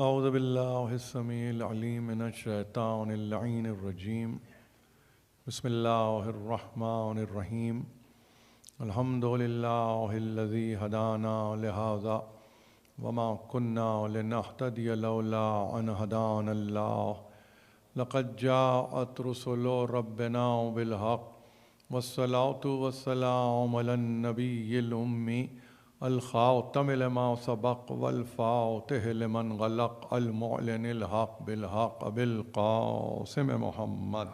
اعوذ باللہ السمیع العلیم من الشیطان اللعین الرجیم بسم اللہ الرحمن الرحیم الحمد للہ الذی ہدانا لہذا وما كنا لنہتدی لولا ان ہدانا اللہ لقد جاءت رسل ربنا بالحق والصلاة والسلام علی النبی الأمی الخاتم لما سبق والفاتح لمن غلق المعلن الحق بالحق بالقاسم محمد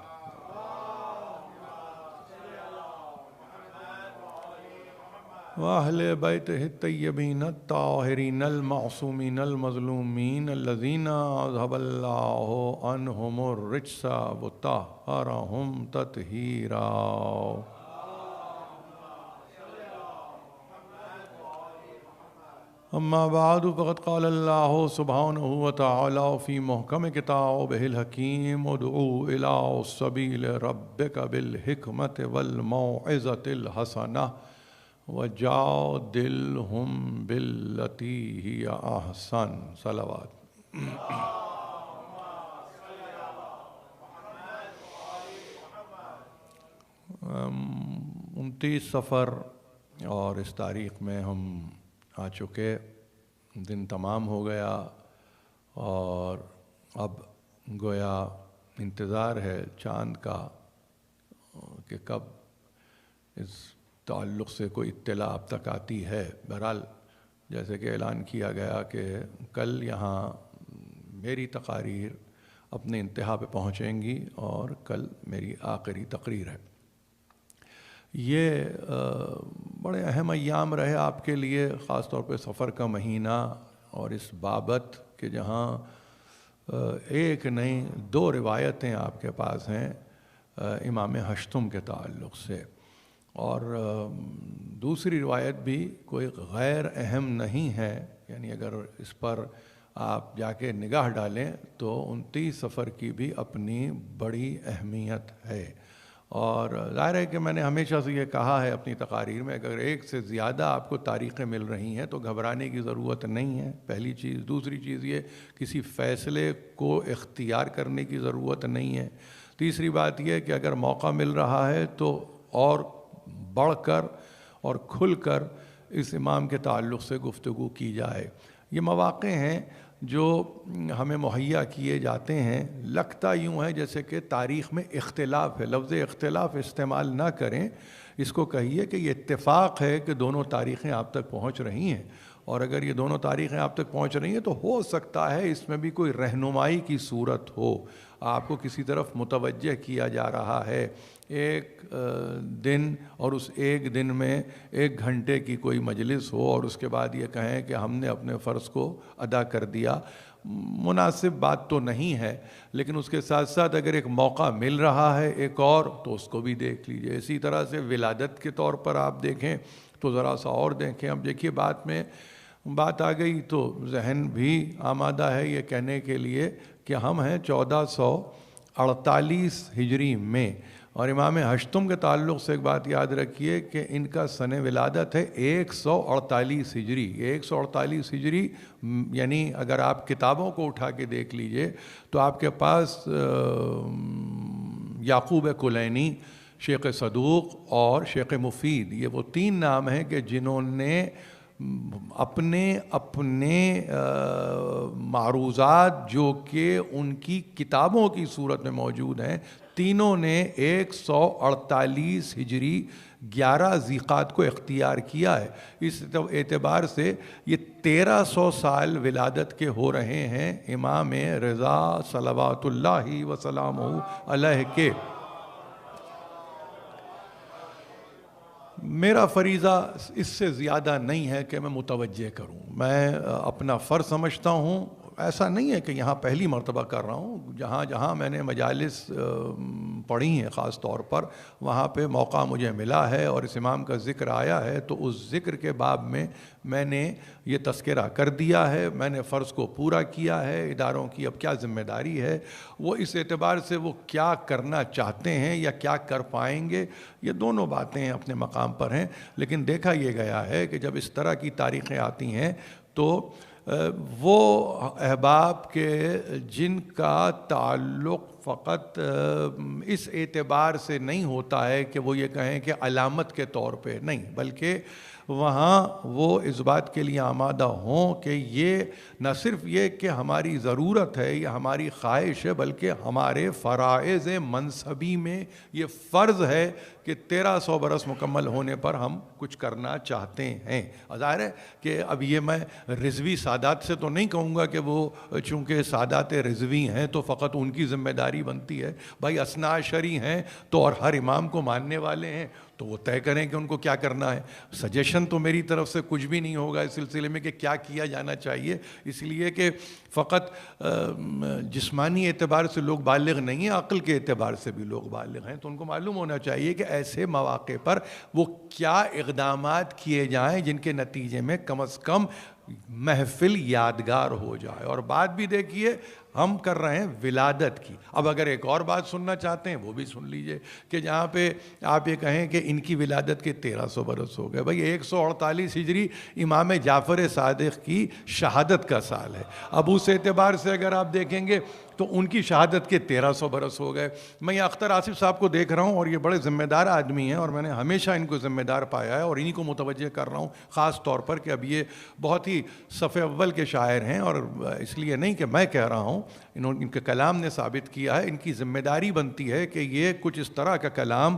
وأهل بيته الطيبين الطاهرين المعصومين المظلومين الذين أذهب الله عنهم الرجس وطهرهم تطهيرا. اما بعد فقد قال الله سبحانه وتعالى في محكم كتابه الحكيم ادعوا إلى سبيل ربك بالحكمة والموعظة الحسنة وجادلهم بالتي هي أحسن. صلوات. 29 صفر اور اس تاریخ میں ہم آ چکے، دن تمام ہو گیا اور اب گویا انتظار ہے چاند کا کہ کب اس تعلق سے کوئی اطلاع اب تک آتی ہے. بہرحال جیسے کہ اعلان کیا گیا کہ کل یہاں میری تقاریر اپنے انتہا پہ پہنچیں گی اور کل میری آخری تقریر ہے. یہ بڑے اہم ایام رہے آپ کے لیے، خاص طور پہ سفر کا مہینہ، اور اس بابت کہ جہاں ایک نہیں 2 روایتیں آپ کے پاس ہیں امام ہشتم کے تعلق سے، اور دوسری روایت بھی کوئی غیر اہم نہیں ہے. یعنی اگر اس پر آپ جا کے نگاہ ڈالیں تو 29 صفر کی بھی اپنی بڑی اہمیت ہے. اور ظاہر ہے کہ میں نے ہمیشہ سے یہ کہا ہے اپنی تقاریر میں، اگر ایک سے زیادہ آپ کو تاریخیں مل رہی ہیں تو گھبرانے کی ضرورت نہیں ہے، پہلی چیز. دوسری چیز یہ کسی فیصلے کو اختیار کرنے کی ضرورت نہیں ہے. تیسری بات یہ کہ اگر موقع مل رہا ہے تو اور بڑھ کر اور کھل کر اس امام کے تعلق سے گفتگو کی جائے. یہ مواقع ہیں جو ہمیں مہیا کیے جاتے ہیں. لگتا یوں ہے جیسے کہ تاریخ میں اختلاف ہے. لفظ اختلاف استعمال نہ کریں، اس کو کہیے کہ یہ اتفاق ہے کہ دونوں تاریخیں آپ تک پہنچ رہی ہیں، اور اگر یہ دونوں تاریخیں آپ تک پہنچ رہی ہیں تو ہو سکتا ہے اس میں بھی کوئی رہنمائی کی صورت ہو، آپ کو کسی طرف متوجہ کیا جا رہا ہے. ایک دن اور اس ایک دن میں 1 گھنٹے کی کوئی مجلس ہو اور اس کے بعد یہ کہیں کہ ہم نے اپنے فرض کو ادا کر دیا، مناسب بات تو نہیں ہے. لیکن اس کے ساتھ ساتھ اگر ایک موقع مل رہا ہے ایک اور تو اس کو بھی دیکھ لیجئے. اسی طرح سے ولادت کے طور پر آپ دیکھیں تو ذرا سا اور دیکھیں. اب دیکھیے بات آ گئی تو ذہن بھی آمادہ ہے یہ کہنے کے لیے کہ ہم ہیں 1448 ہجری میں، اور امام ہشتم کے تعلق سے ایک بات یاد رکھیے کہ ان کا سن ولادت ہے 148 ہجری. 148 ہجری یعنی اگر آپ کتابوں کو اٹھا کے دیکھ لیجئے تو آپ کے پاس یعقوب کلینی، شیخ صدوق اور شیخ مفید، یہ وہ 3 نام ہیں کہ جنہوں نے اپنے معروضات جو کہ ان کی کتابوں کی صورت میں موجود ہیں، تینوں نے 148 ہجری 11 ذیقعت کو اختیار کیا ہے. اس اعتبار سے یہ 1300 سال ولادت کے ہو رہے ہیں امام رضا صلوات اللہ وسلامہ علیہ کے. میرا فریضہ اس سے زیادہ نہیں ہے کہ میں متوجہ کروں. میں اپنا فرض سمجھتا ہوں، ایسا نہیں ہے کہ یہاں پہلی مرتبہ کر رہا ہوں. جہاں جہاں میں نے مجالس پڑھی ہیں خاص طور پر، وہاں پہ موقع مجھے ملا ہے اور اس امام کا ذکر آیا ہے تو اس ذکر کے باب میں نے یہ تذکرہ کر دیا ہے. میں نے فرض کو پورا کیا ہے. اداروں کی اب کیا ذمہ داری ہے، وہ اس اعتبار سے وہ کیا کرنا چاہتے ہیں یا کیا کر پائیں گے، یہ دونوں باتیں اپنے مقام پر ہیں. لیکن دیکھا یہ گیا ہے کہ جب اس طرح کی تاریخیں آتی ہیں تو وہ احباب کے جن کا تعلق فقط اس اعتبار سے نہیں ہوتا ہے کہ وہ یہ کہیں کہ علامت کے طور پہ نہیں، بلکہ وہاں وہ اس بات کے لیے آمادہ ہوں کہ یہ نہ صرف یہ کہ ہماری ضرورت ہے یا ہماری خواہش ہے، بلکہ ہمارے فرائض منصبی میں یہ فرض ہے کہ 1300 برس مکمل ہونے پر ہم کچھ کرنا چاہتے ہیں۔ ظاہر ہے کہ اب یہ میں رضوی سادات سے تو نہیں کہوں گا کہ وہ چونکہ سادات رضوی ہیں تو فقط ان کی ذمہ داری بنتی ہے، بھائی اثنا عشری ہیں تو اور ہر امام کو ماننے والے ہیں تو وہ طے کریں کہ ان کو کیا کرنا ہے۔ سجیشن تو میری طرف سے کچھ بھی نہیں ہوگا اس سلسلے میں کہ کیا کیا جانا چاہیے، اس لیے کہ فقط جسمانی اعتبار سے لوگ بالغ نہیں ہیں، عقل کے اعتبار سے بھی لوگ بالغ ہیں، تو ان کو معلوم ہونا چاہیے کہ ایسے مواقع پر وہ کیا اقدامات کیے جائیں جن کے نتیجے میں کم از کم محفل یادگار ہو جائے۔ اور بات بھی دیکھیے ہم کر رہے ہیں ولادت کی۔ اب اگر ایک اور بات سننا چاہتے ہیں وہ بھی سن لیجئے کہ جہاں پہ آپ یہ کہیں کہ ان کی ولادت کے 1300 برس ہو گئے، بھائی 148 ہجری امام جعفر صادق کی شہادت کا سال ہے۔ اب اس اعتبار سے اگر آپ دیکھیں گے تو ان کی شہادت کے 1300 برس ہو گئے۔ میں یہ اختر آصف صاحب کو دیکھ رہا ہوں اور یہ بڑے ذمہ دار آدمی ہیں اور میں نے ہمیشہ ان کو ذمہ دار پایا ہے اور انہی کو متوجہ کر رہا ہوں خاص طور پر کہ اب یہ بہت ہی صف اول کے شاعر ہیں، اور اس لیے نہیں کہ میں کہہ رہا ہوں، ان کے کلام نے ثابت کیا ہے، ان کی ذمہ داری بنتی ہے کہ یہ کچھ اس طرح کا کلام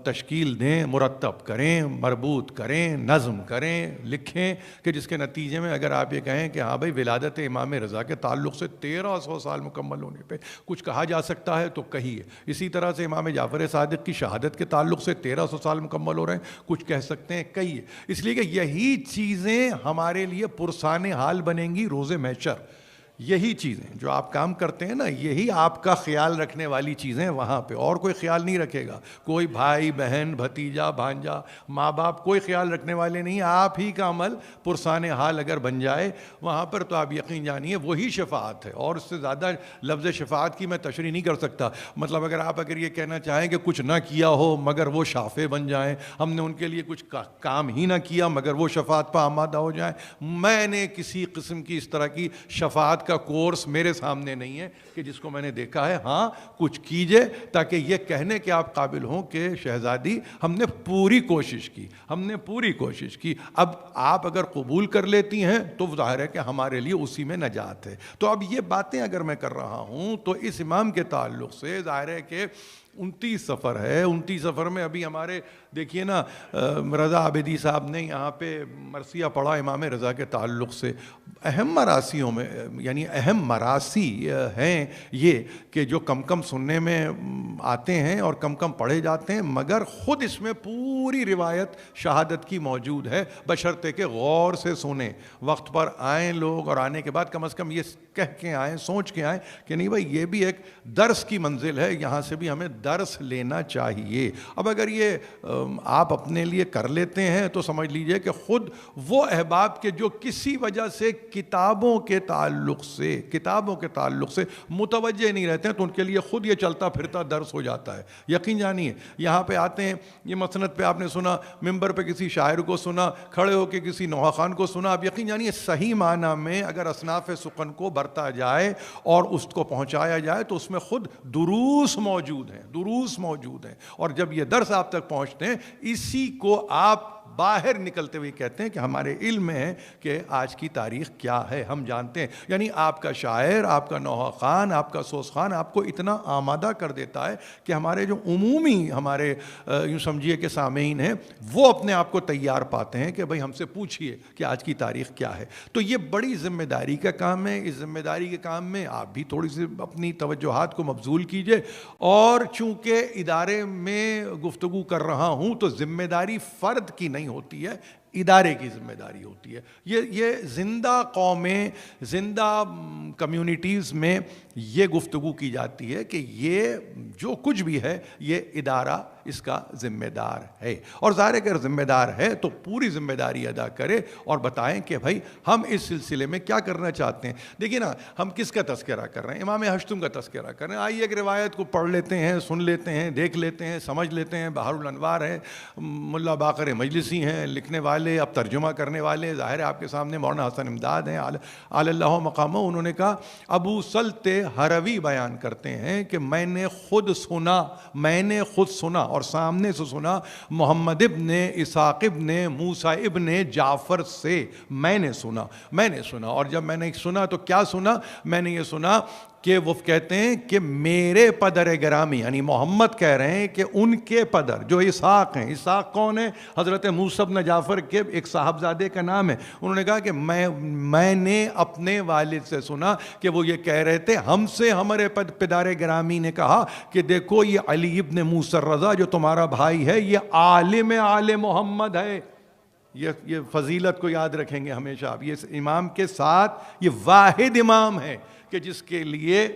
تشکیل دیں، مرتب کریں، مربوط کریں، نظم کریں، لکھیں کہ جس کے نتیجے میں اگر آپ یہ کہیں کہ ہاں بھائی ولادت امام رضا کے تعلق سے 1300 سال مکمل ہونے پہ کچھ کہا جا سکتا ہے تو کہیے۔ اسی طرح سے امام جعفر صادق کی شہادت کے تعلق سے 1300 سال مکمل ہو رہے ہیں، کچھ کہہ سکتے ہیں، کہیے۔ اس لیے کہ یہی چیزیں ہمارے لیے پرسان حال بنیں گی روز محشر۔ یہی چیزیں جو آپ کام کرتے ہیں نا، یہی آپ کا خیال رکھنے والی چیزیں وہاں پہ، اور کوئی خیال نہیں رکھے گا، کوئی بھائی بہن بھتیجا بھانجا ماں باپ کوئی خیال رکھنے والے نہیں، آپ ہی کا عمل پرسان حال اگر بن جائے وہاں پر تو آپ یقین جانیے وہی شفاعت ہے۔ اور اس سے زیادہ لفظ شفاعت کی میں تشریح نہیں کر سکتا، مطلب اگر یہ کہنا چاہیں کہ کچھ نہ کیا ہو مگر وہ شافع بن جائیں، ہم نے ان کے لیے کچھ کام ہی نہ کیا مگر وہ شفاعت پہ آمادہ ہو جائیں، میں نے کسی قسم کی اس طرح کی شفاعت کا کورس میرے سامنے نہیں ہے کہ جس کو میں نے دیکھا ہے۔ ہاں کچھ کیجئے تاکہ یہ کہنے کے آپ قابل ہوں کہ شہزادی ہم نے پوری کوشش کی، ہم نے پوری کوشش کی۔ اب آپ اگر قبول کر لیتی ہیں تو ظاہر ہے کہ ہمارے لیے اسی میں نجات ہے۔ تو اب یہ باتیں اگر میں کر رہا ہوں تو اس امام کے تعلق سے ظاہر ہے کہ 29 سفر ہے، 29 سفر میں ابھی ہمارے دیکھیے نا رضا عابدی صاحب نے یہاں پہ مرثیہ پڑھا امام رضا کے تعلق سے۔ اہم مراسیوں میں یعنی اہم مراسی ہیں یہ کہ جو کم کم سننے میں آتے ہیں اور کم کم پڑھے جاتے ہیں، مگر خود اس میں پوری روایت شہادت کی موجود ہے، بشرطے کہ غور سے سنیں، وقت پر آئیں لوگ، اور آنے کے بعد کم از کم یہ کہہ کے آئیں، سوچ کے آئیں کہ نہیں بھائی یہ بھی ایک درس کی منزل ہے، یہاں سے بھی ہمیں درس لینا چاہیے۔ اب اگر یہ آپ اپنے لیے کر لیتے ہیں تو سمجھ لیجئے کہ خود وہ احباب کے جو کسی وجہ سے کتابوں کے تعلق سے متوجہ نہیں رہتے ہیں تو ان کے لیے خود یہ چلتا پھرتا درس ہو جاتا ہے۔ یقین جانیے یہاں پہ آتے ہیں، یہ مسند پہ آپ نے سنا، ممبر پہ کسی شاعر کو سنا، کھڑے ہو کے کسی نوحہ خان کو سنا، اب یقین جانیے صحیح معنی میں اگر اصناف سخن کو برتا جائے اور اس کو پہنچایا جائے تو اس میں خود دروس موجود ہیں، اور جب یہ درس آپ تک پہنچتے ہیں اسی کو آپ باہر نکلتے ہوئے کہتے ہیں کہ ہمارے علم میں ہے کہ آج کی تاریخ کیا ہے، ہم جانتے ہیں۔ یعنی آپ کا شاعر، آپ کا نوحہ خان، آپ کا سوز خان آپ کو اتنا آمادہ کر دیتا ہے کہ ہمارے جو عمومی ہمارے یوں سمجھیے کہ سامعین ہیں وہ اپنے آپ کو تیار پاتے ہیں کہ بھئی ہم سے پوچھئے کہ آج کی تاریخ کیا ہے۔ تو یہ بڑی ذمہ داری کا کام ہے، اس ذمہ داری کے کام میں آپ بھی تھوڑی سی اپنی توجہات کو مبذول کیجئے، اور چونکہ ادارے میں گفتگو کر رہا ہوں تو ذمہ داری فرد کی نہیں ہوتی ہے، ادارے کی ذمہ داری ہوتی ہے۔ یہ زندہ قومیں، زندہ کمیونٹیز میں یہ گفتگو کی جاتی ہے کہ یہ جو کچھ بھی ہے یہ ادارہ اس کا ذمہ دار ہے، اور ظاہر اگر ذمہ دار ہے تو پوری ذمہ داری ادا کرے اور بتائیں کہ بھائی ہم اس سلسلے میں کیا کرنا چاہتے ہیں۔ دیکھیے نا، ہم کس کا تذکرہ کر رہے ہیں؟ امام ہشتم کا تذکرہ کر رہے ہیں۔ آئیے ایک روایت کو پڑھ لیتے ہیں، سن لیتے ہیں، دیکھ لیتے ہیں، سمجھ لیتے ہیں۔ بحر الانوار ہے، ملا باقر مجلسی ہیں لکھنے والے، اب ترجمہ کرنے والے ظاہر ہے آپ کے سامنے مولانا حسن امداد ہیں اعلی اللہ مقامہ۔ انہوں نے کہا، ابو سلط ہروی بیان کرتے ہیں کہ میں نے خود سنا اور سامنے سے سنا محمد ابن اسحاق ابن موسیٰ ابن جعفر سے، میں نے سنا اور جب میں نے سنا تو کیا سنا؟ میں نے یہ سنا کہ وہ کہتے ہیں کہ میرے پدر گرامی، یعنی محمد کہہ رہے ہیں کہ ان کے پدر جو اسحاق ہیں، اسحاق کون ہے؟ حضرت موسیٰ بن جعفر کے ایک صاحبزادے کا نام ہے۔ انہوں نے کہا کہ میں نے اپنے والد سے سنا کہ وہ یہ کہہ رہے تھے، ہم سے ہمارے پدر گرامی نے کہا کہ دیکھو یہ علی ابن موسیٰ الرضا جو تمہارا بھائی ہے، یہ عالم آل محمد ہے۔ یہ فضیلت کو یاد رکھیں گے ہمیشہ آپ، یہ امام کے ساتھ یہ واحد امام ہے کہ جس کے لیے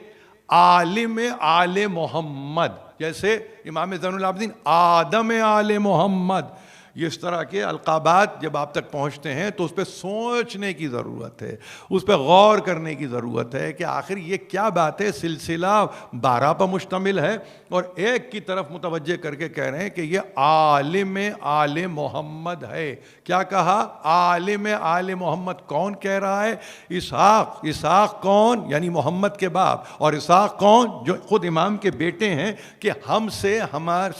عالم آل محمد، جیسے امام زین العابدین آدم آل محمد، یہ اس طرح کے القابات جب آپ تک پہنچتے ہیں تو اس پہ سوچنے کی ضرورت ہے، اس پہ غور کرنے کی ضرورت ہے کہ آخر یہ کیا بات ہے۔ سلسلہ 12 پر مشتمل ہے اور ایک کی طرف متوجہ کر کے کہہ رہے ہیں کہ یہ عالم آل محمد ہے۔ کیا کہا؟ عالم آل محمد۔ کون کہہ رہا ہے؟ اسحاق کون؟ یعنی محمد کے باپ، اور اسحاق کون؟ جو خود امام کے بیٹے ہیں، کہ ہم سے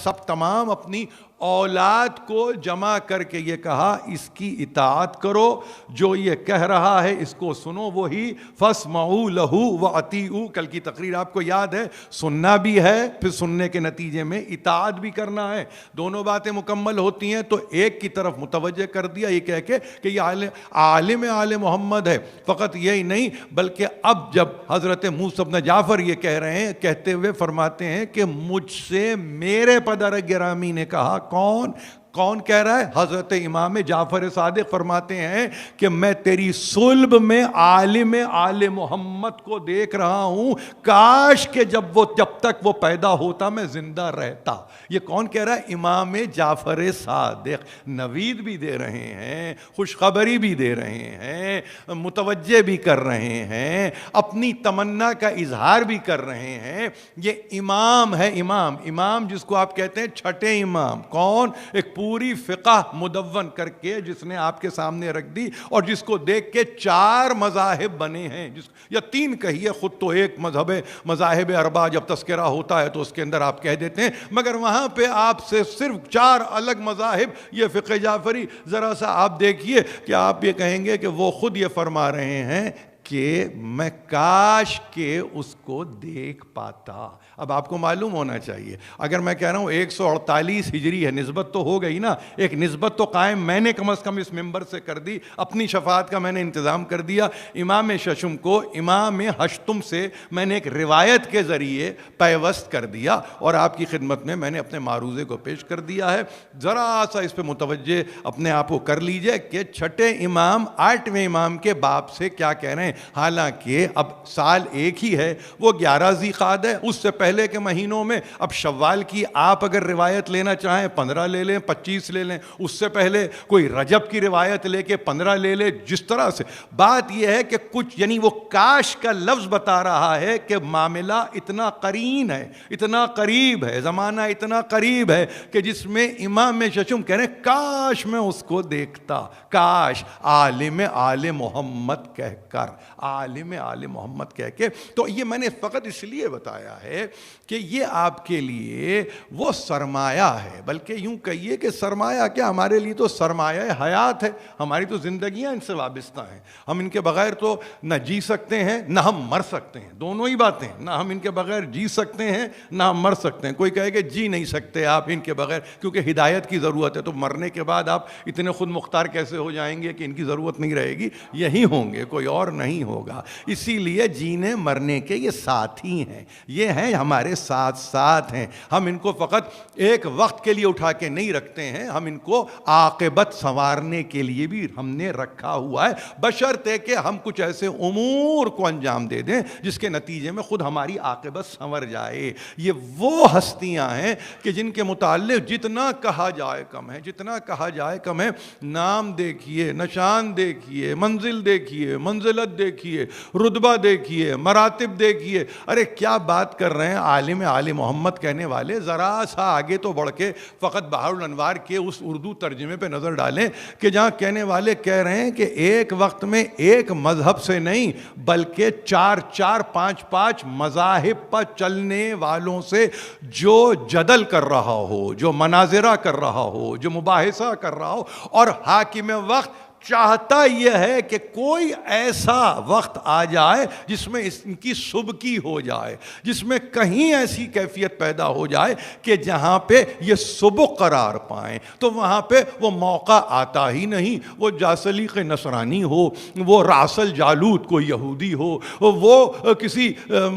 سب تمام اپنی اولاد کو جمع کر کے یہ کہا اس کی اطاعت کرو، جو یہ کہہ رہا ہے اس کو سنو، وہی فاسمعوا لہ واطیعوا۔ کل کی تقریر آپ کو یاد ہے، سننا بھی ہے پھر سننے کے نتیجے میں اطاعت بھی کرنا ہے، دونوں باتیں مکمل ہوتی ہیں۔ تو ایک کی طرف متوجہ کر دیا یہ کہہ کے کہ یہ عالم آل محمد ہے۔ فقط یہی نہیں بلکہ اب جب حضرت موسیٰ بن جعفر یہ کہہ رہے ہیں، کہتے ہوئے فرماتے ہیں کہ مجھ سے میرے پدر گرامی نے کہا۔ کون کہہ رہا ہے؟ حضرت امام جعفر صادق فرماتے ہیں کہ میں تیری صلب میں عالم آل محمد کو دیکھ رہا ہوں، کاش کہ جب تک وہ پیدا ہوتا میں زندہ رہتا۔ یہ کون کہہ رہا ہے؟ امام جعفر صادق۔ نوید بھی دے رہے ہیں، خوشخبری بھی دے رہے ہیں، متوجہ بھی کر رہے ہیں، اپنی تمنا کا اظہار بھی کر رہے ہیں۔ یہ امام ہے، امام جس کو آپ کہتے ہیں چھٹے امام۔ کون؟ ایک پوری فقہ مدون کر کے جس نے آپ کے سامنے رکھ دی اور جس کو دیکھ کے 4 مذاہب بنے ہیں، یا 3 کہیے، خود تو ایک مذاہب اربع جب تذکرہ ہوتا ہے تو اس کے اندر آپ کہہ دیتے ہیں، مگر وہاں پہ آپ سے صرف 4 الگ مذاہب، یہ فقہ جعفری۔ ذرا سا آپ دیکھیے کہ آپ یہ کہیں گے کہ وہ خود یہ فرما رہے ہیں کہ میں کاش کہ اس کو دیکھ پاتا۔ اب آپ کو معلوم ہونا چاہیے، اگر میں کہہ رہا ہوں 148 ہجری ہے، نسبت تو ہو گئی نا، ایک نسبت تو قائم میں نے کم از کم اس ممبر سے کر دی، اپنی شفاعت کا میں نے انتظام کر دیا۔ امام ششم کو امام ہشتم سے میں نے ایک روایت کے ذریعے پیوست کر دیا اور آپ کی خدمت میں میں نے اپنے معروضے کو پیش کر دیا ہے۔ ذرا سا اس پہ متوجہ اپنے آپ کو کر لیجئے کہ چھٹے امام 8ویں امام کے باپ سے کیا کہہ رہے ہیں۔ حالانکہ اب سال ایک ہی ہے، وہ 11 ذی قعدہ ہے، اس سے پہلے کے مہینوں میں اب شوال کی آپ اگر روایت لینا چاہیں 15 لے لیں، 25 لے لیں، اس سے پہلے کوئی رجب کی روایت لے کے 15 لے لیں۔ جس طرح سے بات یہ ہے کہ کچھ، یعنی وہ کاش کا لفظ بتا رہا ہے کہ معاملہ اتنا قرین ہے، اتنا قریب ہے، زمانہ اتنا قریب ہے کہ جس میں امام ششم کہہ رہے ہیں کاش میں اس کو دیکھتا، کاش عالم آل محمد کہہ کر، عالم آل محمد کہہ کے۔ تو یہ میں نے فقط اس لیے بتایا ہے کہ یہ آپ کے لیے وہ سرمایہ ہے، بلکہ یوں کہیے کہ سرمایہ کیا، ہمارے لیے تو سرمایہ حیات ہے، ہماری تو زندگیاں ان سے وابستہ ہیں، ہم ان کے بغیر تو نہ جی سکتے ہیں نہ ہم مر سکتے ہیں، دونوں ہی باتیں، نہ ہم ان کے بغیر جی سکتے ہیں نہ ہم مر سکتے ہیں۔ کوئی کہے کہ جی نہیں سکتے آپ ان کے بغیر کیونکہ ہدایت کی ضرورت ہے، تو مرنے کے بعد آپ اتنے خود مختار کیسے ہو جائیں گے کہ ان کی ضرورت نہیں رہے گی، یہی ہوں گے، کوئی اور نہیں نہیں ہوگا. اسی لیے جینے مرنے کے یہ ساتھی ہیں, یہ ہیں ہمارے ساتھ ساتھ ہیں. ہم ان کو فقط ایک وقت کے لیے اٹھا کے نہیں رکھتے ہیں, ہم ان کو عاقبت سنوارنے کے لیے بھی ہم نے رکھا ہوا ہے, بشرطے کہ ہم کچھ ایسے امور کو انجام دے دیں جس کے نتیجے میں خود ہماری عاقبت سنور جائے. یہ وہ ہستیاں ہیں کہ جن کے متعلق جتنا کہا جائے کم ہے, جتنا کہا جائے کم ہے. نام دیکھیے, نشان دیکھیے, منزل دیکھیے, منزلت دیکھیے, رتبہ دیکھیے, مراتب دیکھیے. ارے کیا بات کر رہے ہیں عالم آل محمد کہنے والے. ذرا سا آگے تو بڑھ کے فقط بحر الانوار کے اس اردو ترجمے پہ نظر ڈالیں کہ جہاں کہنے والے کہہ رہے ہیں کہ ایک وقت میں ایک مذہب سے نہیں بلکہ 4 5 5 مذاہب پر چلنے والوں سے جو جدل کر رہا ہو, جو مناظرہ کر رہا ہو, جو مباحثہ کر رہا ہو, اور حاکم وقت چاہتا یہ ہے کہ کوئی ایسا وقت آ جائے جس میں ان کی سبکی ہو جائے, جس میں کہیں ایسی کیفیت پیدا ہو جائے کہ جہاں پہ یہ سبک قرار پائیں, تو وہاں پہ وہ موقع آتا ہی نہیں. وہ جاسلیق نصرانی ہو, وہ راس الجالوت کو یہودی ہو, وہ کسی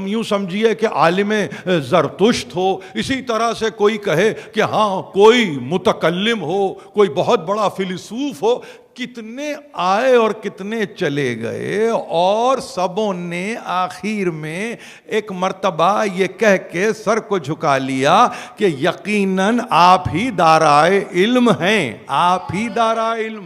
یوں سمجھیے کہ عالم زرتشت ہو, اسی طرح سے کوئی کہے کہ ہاں کوئی متکلم ہو, کوئی بہت بڑا فیلسوف ہو. کتنے آئے اور کتنے چلے گئے, اور سبوں نے آخر میں ایک مرتبہ یہ کہہ کے سر کو جھکا لیا کہ یقیناً آپ ہی دارائے علم ہیں, آپ ہی دارائے علم.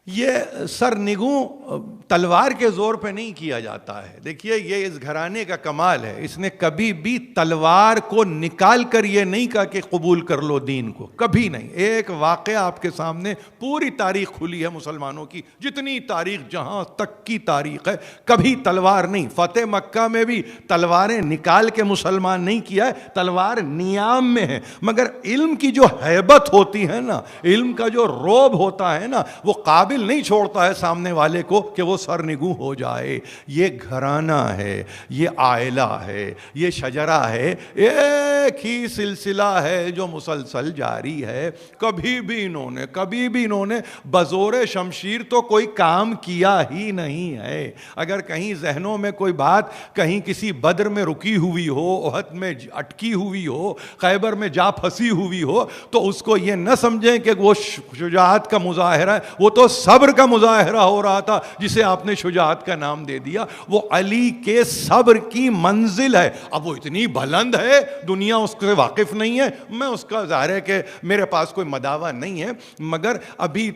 یہ سر نگوں تلوار کے زور پہ نہیں کیا جاتا ہے. دیکھیے یہ اس گھرانے کا کمال ہے, اس نے کبھی بھی تلوار کو نکال کر یہ نہیں کہا کہ قبول کر لو دین کو, کبھی نہیں. ایک واقعہ آپ کے سامنے, پوری تاریخ کھلی ہے مسلمانوں کی, جتنی تاریخ جہاں تک کی تاریخ ہے, کبھی تلوار نہیں. فتح مکہ میں بھی تلواریں نکال کے مسلمان نہیں کیا ہے, تلوار نیام میں ہے. مگر علم کی جو ہیبت ہوتی ہے نا, علم کا جو رعب ہوتا ہے نا, وہ قابل نہیں چھوڑتا ہے سامنے والے کو کہ وہ سرنگوں ہو جائے. یہ گھرانہ ہے, یہ عائلہ ہے, یہ شجرہ ہے, ایک ہی سلسلہ ہے جو مسلسل جاری ہے. کبھی بھی انہوں نے بزور شمشیر تو کوئی کام کیا ہی نہیں ہے. اگر کہیں ذہنوں میں کوئی بات کہیں کسی بدر میں رکی ہوئی ہو, احد میں اٹکی ہوئی ہو, خیبر میں جا پھنسی ہوئی ہو, تو اس کو یہ نہ سمجھیں کہ وہ شجاعت کا مظاہرہ ہے, وہ تو صبر کا مظاہرہ ہو رہا تھا جسے آپ نے شجاعت کا نام دے دیا. وہ علی کے صبر کی منزل ہے. اب وہ اتنی بلند ہے, دنیا اس سے واقف نہیں ہے. میں اس کا ظاہر ہے کہ میرے پاس کوئی مداوع نہیں ہے, مگر ابھی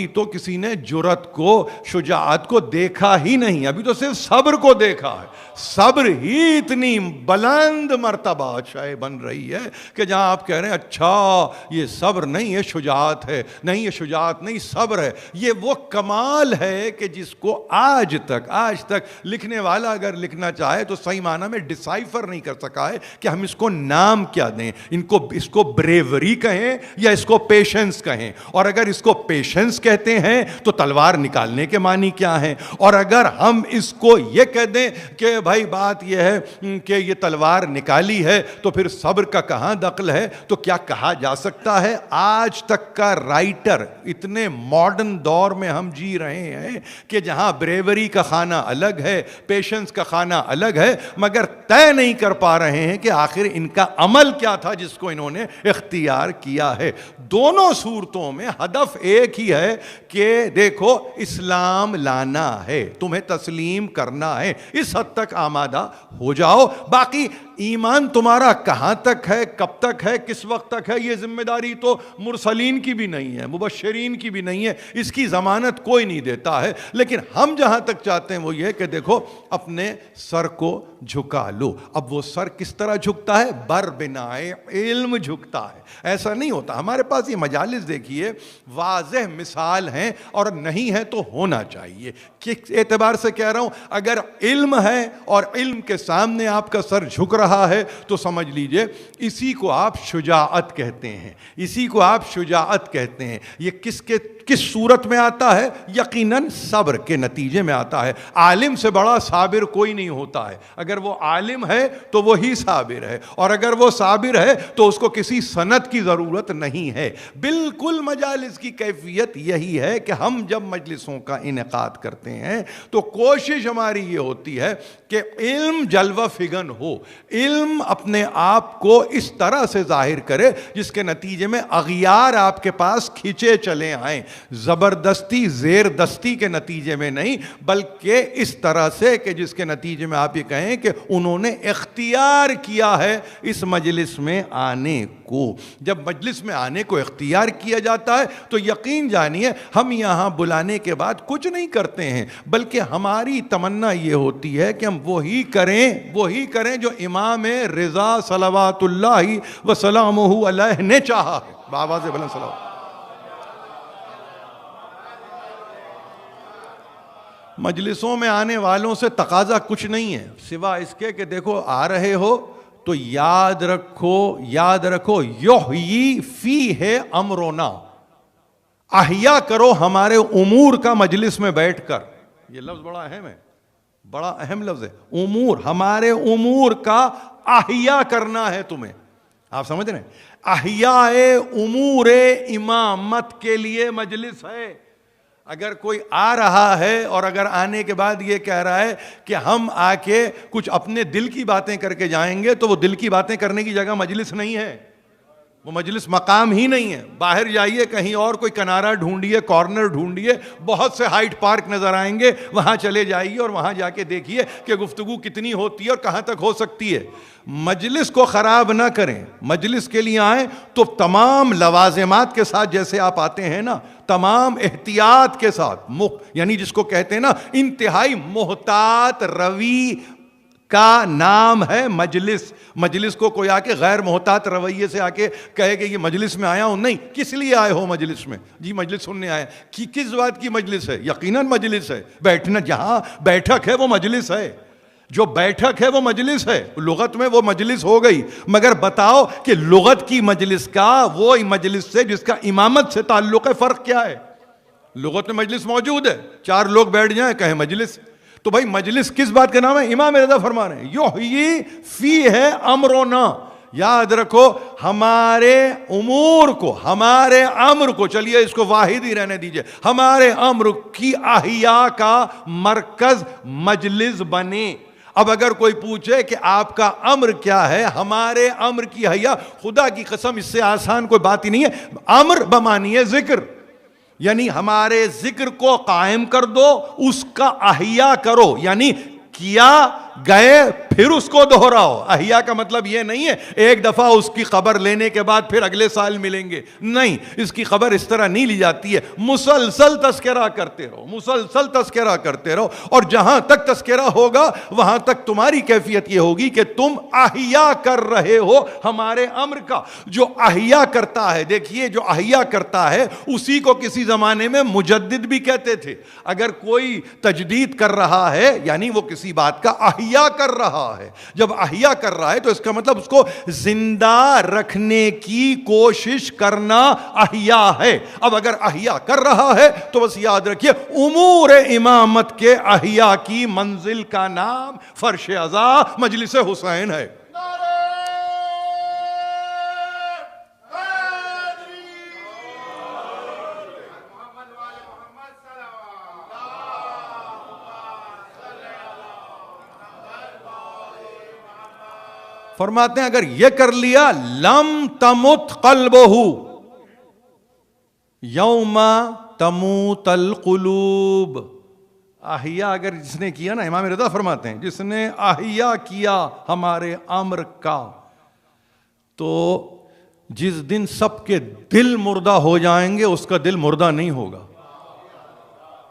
تو کسی نے جرأت کو, شجاعت کو دیکھا ہی نہیں. ابھی تو صرف صبر کو دیکھا ہے. صبر ہی اتنی بلند مرتبہ شے بن رہی ہے کہ جہاں آپ کہہ رہے ہیں اچھا یہ صبر نہیں ہے شجاعت ہے, نہیں یہ شجاعت نہیں صبر ہے. یہ وہ کمال ہے کہ جس کو آج تک لکھنے والا اگر لکھنا چاہے تو صحیح معنی میں ڈسائفر نہیں کر سکا ہے کہ ہم اس کو نام کیا دیں. اس کو بریوری کہیں یا اس کو پیشنس کہیں. اور اگر اس کو پیشنس کہتے ہیں تو تلوار نکالنے کے معنی کیا ہیں, اور اگر ہم اس کو یہ کہہ دیں کہ بھائی بات یہ ہے کہ یہ تلوار نکالی ہے تو پھر صبر کا کہاں دخل ہے, تو کیا کہا جا سکتا ہے؟ آج تک کا رائٹر, اتنے ماڈرن دور میں ہم جی رہے ہیں کہ جہاں بریوری کا خانہ الگ ہے, پیشنس کا خانہ الگ ہے, مگر طے نہیں کر پا رہے ہیں کہ آخر ان کا عمل کیا تھا جس کو انہوں نے اختیار کیا ہے. دونوں صورتوں میں ہدف ایک ہی ہے کہ دیکھو اسلام لانا ہے, تمہیں تسلیم کرنا ہے, اس حد تک آمادہ ہو جاؤ. باقی ایمان تمہارا کہاں تک ہے, کب تک ہے, کس وقت تک ہے, یہ ذمہ داری تو مرسلین کی بھی نہیں ہے, مبشرین کی بھی نہیں ہے, اس کی ضمانت کوئی نہیں دیتا ہے. لیکن ہم جہاں تک چاہتے ہیں وہ یہ کہ دیکھو اپنے سر کو جھکا لو. اب وہ سر کس طرح جھکتا ہے؟ بر بنائے علم جھکتا ہے. ایسا نہیں ہوتا. ہمارے پاس یہ مجالس دیکھیے واضح مثال ہیں, اور نہیں ہے تو ہونا چاہیے. کس اعتبار سے کہہ رہا ہوں؟ اگر علم ہے اور علم کے سامنے آپ کا سر جھک رہا ہے تو سمجھ لیجئے اسی کو آپ شجاعت کہتے ہیں, اسی کو آپ شجاعت کہتے ہیں. یہ کس کے کس صورت میں آتا ہے؟ یقیناً صبر کے نتیجے میں آتا ہے. عالم سے بڑا صابر کوئی نہیں ہوتا ہے. اگر وہ عالم ہے تو وہی صابر ہے, اور اگر وہ صابر ہے تو اس کو کسی سند کی ضرورت نہیں ہے. بالکل مجالس کی کیفیت یہی ہے کہ ہم جب مجلسوں کا انعقاد کرتے ہیں تو کوشش ہماری یہ ہوتی ہے کہ علم جلوہ فگن ہو, علم اپنے آپ کو اس طرح سے ظاہر کرے جس کے نتیجے میں اغیار آپ کے پاس کھینچے چلے آئیں, زبردستی زیر دستی کے نتیجے میں نہیں, بلکہ اس طرح سے کہ جس کے نتیجے میں آپ یہ کہیں کہ انہوں نے اختیار کیا ہے اس مجلس میں آنے کو. جب مجلس میں آنے کو اختیار کیا جاتا ہے تو یقین جانیے ہم یہاں بلانے کے بعد کچھ نہیں کرتے ہیں, بلکہ ہماری تمنا یہ ہوتی ہے کہ ہم وہی کریں جو امام رضا صلوات اللہ وسلامہ علیہ نے چاہا ہے. بآواز بلند صلوات. مجلسوں میں آنے والوں سے تقاضا کچھ نہیں ہے سوا اس کے کہ دیکھو آ رہے ہو تو یاد رکھو یحیی فیہ امرنا, احیا کرو ہمارے امور کا مجلس میں بیٹھ کر. یہ لفظ بڑا اہم ہے, بڑا اہم لفظ ہے. امور, ہمارے امور کا احیا کرنا ہے تمہیں. آپ سمجھ رہے ہیں؟ احیاء امور امامت کے لیے مجلس ہے. اگر کوئی آ رہا ہے اور اگر آنے کے بعد یہ کہہ رہا ہے کہ ہم آ کے کچھ اپنے دل کی باتیں کر کے جائیں گے, تو وہ دل کی باتیں کرنے کی جگہ مجلس نہیں ہے, وہ مجلس مقام ہی نہیں ہے. باہر جائیے کہیں اور کوئی کنارہ ڈھونڈیے, کارنر ڈھونڈیے, بہت سے ہائٹ پارک نظر آئیں گے, وہاں چلے جائیے اور وہاں جا کے دیکھیے کہ گفتگو کتنی ہوتی ہے اور کہاں تک ہو سکتی ہے. مجلس کو خراب نہ کریں. مجلس کے لیے آئیں تو تمام لوازمات کے ساتھ جیسے آپ آتے ہیں نا, تمام احتیاط کے ساتھ, یعنی جس کو کہتے ہیں نا انتہائی محتاط روی کا نام ہے مجلس. مجلس کو کوئی آ کے غیر محتاط رویے سے آ کے کہے کہ یہ مجلس میں آیا ہوں, نہیں. کس لیے آئے ہو مجلس میں؟ جی مجلس سننے آئے. کس بات کی مجلس ہے؟ یقیناً مجلس ہے. بیٹھنا, جہاں بیٹھک ہے وہ مجلس ہے, جو بیٹھک ہے وہ مجلس ہے. لغت میں وہ مجلس ہو گئی, مگر بتاؤ کہ لغت کی مجلس کا وہ مجلس سے جس کا امامت سے تعلق ہے فرق کیا ہے؟ لغت میں مجلس موجود ہے, 4 لوگ بیٹھ جائیں کہیں مجلس. تو بھائی مجلس کس بات کا نام ہے؟ امام رضا فرما رہے ہیں یحیی فیہ امرنا. یاد رکھو ہمارے امور کو, ہمارے امر کو, چلیے اس کو واحد ہی رہنے دیجئے, ہمارے امر کی احیا کا مرکز مجلس بنے. اب اگر کوئی پوچھے کہ آپ کا امر کیا ہے, ہمارے امر کی احیا, خدا کی قسم اس سے آسان کوئی بات ہی نہیں ہے. امر بمانی ہے ذکر, یعنی ہمارے ذکر کو قائم کر دو, اس کا احیا کرو, یعنی کیا گئے پھر اس کو دہراؤ. احیا کا مطلب یہ نہیں ہے ایک دفعہ اس کی خبر لینے کے بعد پھر اگلے سال ملیں گے, نہیں. اس کی خبر اس طرح نہیں لی جاتی ہے. مسلسل تذکرہ کرتے رہو, مسلسل تذکرہ کرتے رہو, اور جہاں تک تذکرہ ہوگا وہاں تک تمہاری کیفیت یہ ہوگی کہ تم احیا کر رہے ہو ہمارے امر کا. جو احیا کرتا ہے, دیکھیے جو احیا کرتا ہے اسی کو کسی زمانے میں مجدد بھی کہتے تھے. اگر کوئی تجدید کر رہا ہے یعنی وہ کسی بات کا احیا کر رہا ہے. جب احیا کر رہا ہے تو اس کا مطلب اس کو زندہ رکھنے کی کوشش کرنا احیا ہے. اب اگر احیا کر رہا ہے تو بس یاد رکھیے امور امامت کے احیا کی منزل کا نام فرش عزا مجلس حسین ہے. فرماتے ہیں اگر یہ کر لیا لم تمت قلبہ یوم تموت القلوب. احیا اگر جس نے کیا نا, امام رضا فرماتے ہیں جس نے احیا کیا ہمارے امر کا, تو جس دن سب کے دل مردہ ہو جائیں گے اس کا دل مردہ نہیں ہوگا.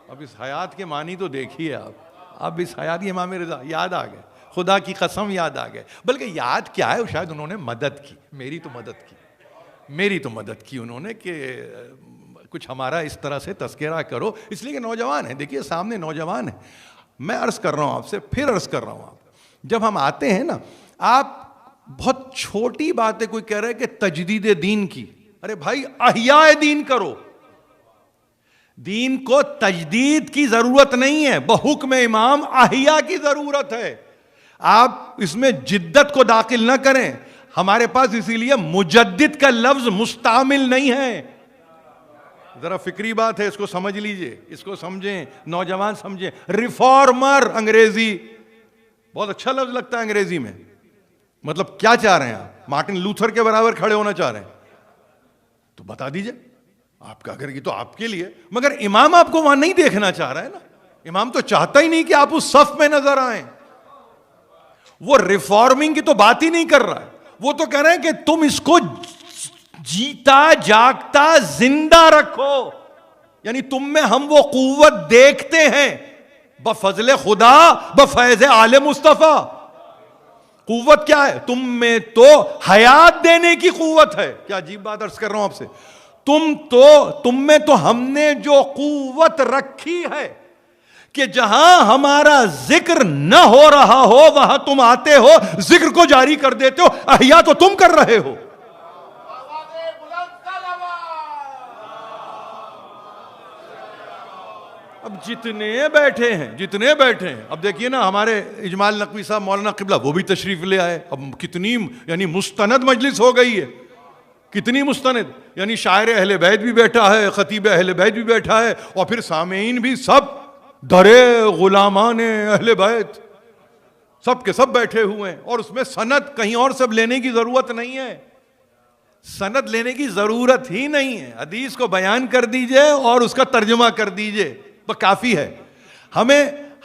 اب اس حیات کے معنی تو دیکھیے آپ, اب اس حیات کی امام رضا یاد آ گئے, خدا کی قسم یاد آ گئے. بلکہ یاد کیا ہے, شاید انہوں نے مدد کی, میری تو مدد کی انہوں نے کہ کچھ ہمارا اس طرح سے تذکرہ کرو. اس لیے کہ نوجوان ہیں, دیکھیے سامنے نوجوان ہیں. میں عرض کر رہا ہوں آپ سے, پھر عرض کر رہا ہوں, آپ جب ہم آتے ہیں نا, آپ بہت چھوٹی بات ہے, کوئی کہہ رہا ہے کہ تجدید دین کی, ارے بھائی احیاء دین کرو. دین کو تجدید کی ضرورت نہیں ہے، بحکم امام احیاء کی ضرورت ہے. آپ اس میں جدت کو داخل نہ کریں. ہمارے پاس اسی لیے مجدد کا لفظ مستعمل نہیں ہے. ذرا فکری بات ہے، اس کو سمجھ لیجئے، اس کو سمجھیں، نوجوان سمجھیں. ریفارمر انگریزی بہت اچھا لفظ لگتا ہے انگریزی میں. مطلب کیا چاہ رہے ہیں آپ؟ مارٹن لوتھر کے برابر کھڑے ہونا چاہ رہے ہیں؟ تو بتا دیجئے آپ کا، اگر یہ تو آپ کے لیے. مگر امام آپ کو وہاں نہیں دیکھنا چاہ رہا ہے نا. امام تو چاہتا ہی نہیں کہ آپ اس صف میں نظر آئیں. وہ ریفارمنگ کی تو بات ہی نہیں کر رہا ہے. وہ تو کہہ رہے ہیں کہ تم اس کو جیتا جاگتا زندہ رکھو. یعنی تم میں ہم وہ قوت دیکھتے ہیں بفضل خدا، بفیض آل مصطفیٰ. قوت کیا ہے؟ تم میں تو حیات دینے کی قوت ہے. کیا عجیب بات عرض کر رہا ہوں آپ سے. تم میں تو ہم نے جو قوت رکھی ہے کہ جہاں ہمارا ذکر نہ ہو رہا ہو وہاں تم آتے ہو، ذکر کو جاری کر دیتے ہو. احیا تو تم کر رہے ہو. اب جتنے بیٹھے ہیں اب دیکھیے نا، ہمارے اجمال نقوی صاحب مولانا قبلہ وہ بھی تشریف لے آئے. اب کتنی یعنی مستند مجلس ہو گئی ہے، کتنی مستند. یعنی شاعر اہل بیت بھی بیٹھا ہے، خطیب اہل بیت بھی بیٹھا ہے، اور پھر سامعین بھی سب درے غلامان اہل بیت سب کے سب بیٹھے ہوئے ہیں. اور اس میں سند کہیں اور سب لینے کی ضرورت نہیں ہے. سند لینے کی ضرورت ہی نہیں ہے. حدیث کو بیان کر دیجئے اور اس کا ترجمہ کر دیجئے، وہ کافی ہے.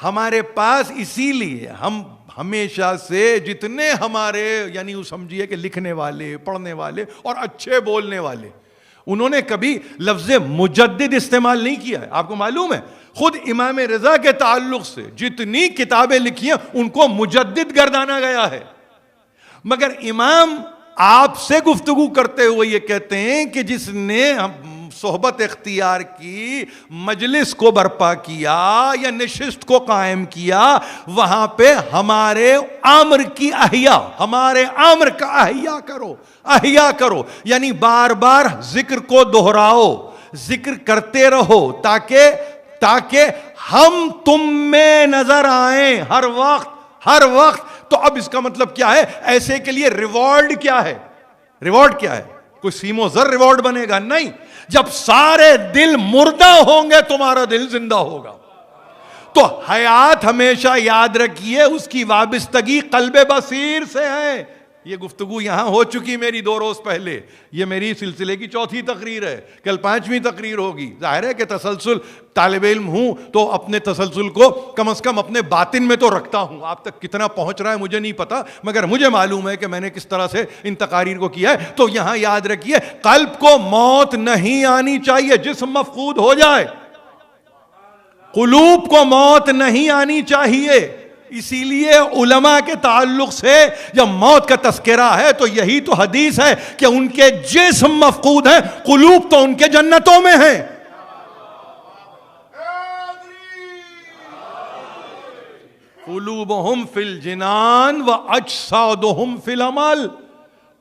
ہمارے پاس اسی لیے ہم ہمیشہ سے جتنے ہمارے یعنی وہ سمجھیے کہ لکھنے والے، پڑھنے والے اور اچھے بولنے والے، انہوں نے کبھی لفظ مجدد استعمال نہیں کیا ہے. آپ کو معلوم ہے خود امام رضا کے تعلق سے جتنی کتابیں لکھی ہیں ان کو مجدد گردانا گیا ہے. مگر امام آپ سے گفتگو کرتے ہوئے یہ کہتے ہیں کہ جس نے صحبت اختیار کی، مجلس کو برپا کیا یا نشست کو قائم کیا، وہاں پہ ہمارے امر کی احیا، ہمارے امر کا احیا کرو. یعنی بار بار ذکر کو دہراؤ، ذکر کرتے رہو تاکہ ہم تم میں نظر آئیں ہر وقت. تو اب اس کا مطلب کیا ہے؟ ایسے کے لیے ریوارڈ کیا ہے؟ کوئی سیم و زر ریوارڈ بنے گا؟ نہیں. جب سارے دل مردہ ہوں گے تمہارا دل زندہ ہوگا. تو حیات ہمیشہ یاد رکھیے اس کی وابستگی قلب بصیر سے ہے. یہ گفتگو یہاں ہو چکی میری 2 روز پہلے. یہ میری سلسلے کی 4تھی تقریر ہے، کل 5ویں تقریر ہوگی. ظاہر ہے کہ تسلسل طالب علم ہوں تو اپنے تسلسل کو کم از کم اپنے باطن میں تو رکھتا ہوں. آپ تک کتنا پہنچ رہا ہے مجھے نہیں پتا، مگر مجھے معلوم ہے کہ میں نے کس طرح سے ان تقاریر کو کیا ہے. تو یہاں یاد رکھیے قلب کو موت نہیں آنی چاہیے. جسم مفقود ہو جائے، قلوب کو موت نہیں آنی چاہیے. اسی لیے علماء کے تعلق سے جب موت کا تذکرہ ہے تو یہی تو حدیث ہے کہ ان کے جسم مفقود ہیں، قلوب تو ان کے جنتوں میں ہیں. قلوبہم فی الجنان واجسادہم فی العمل.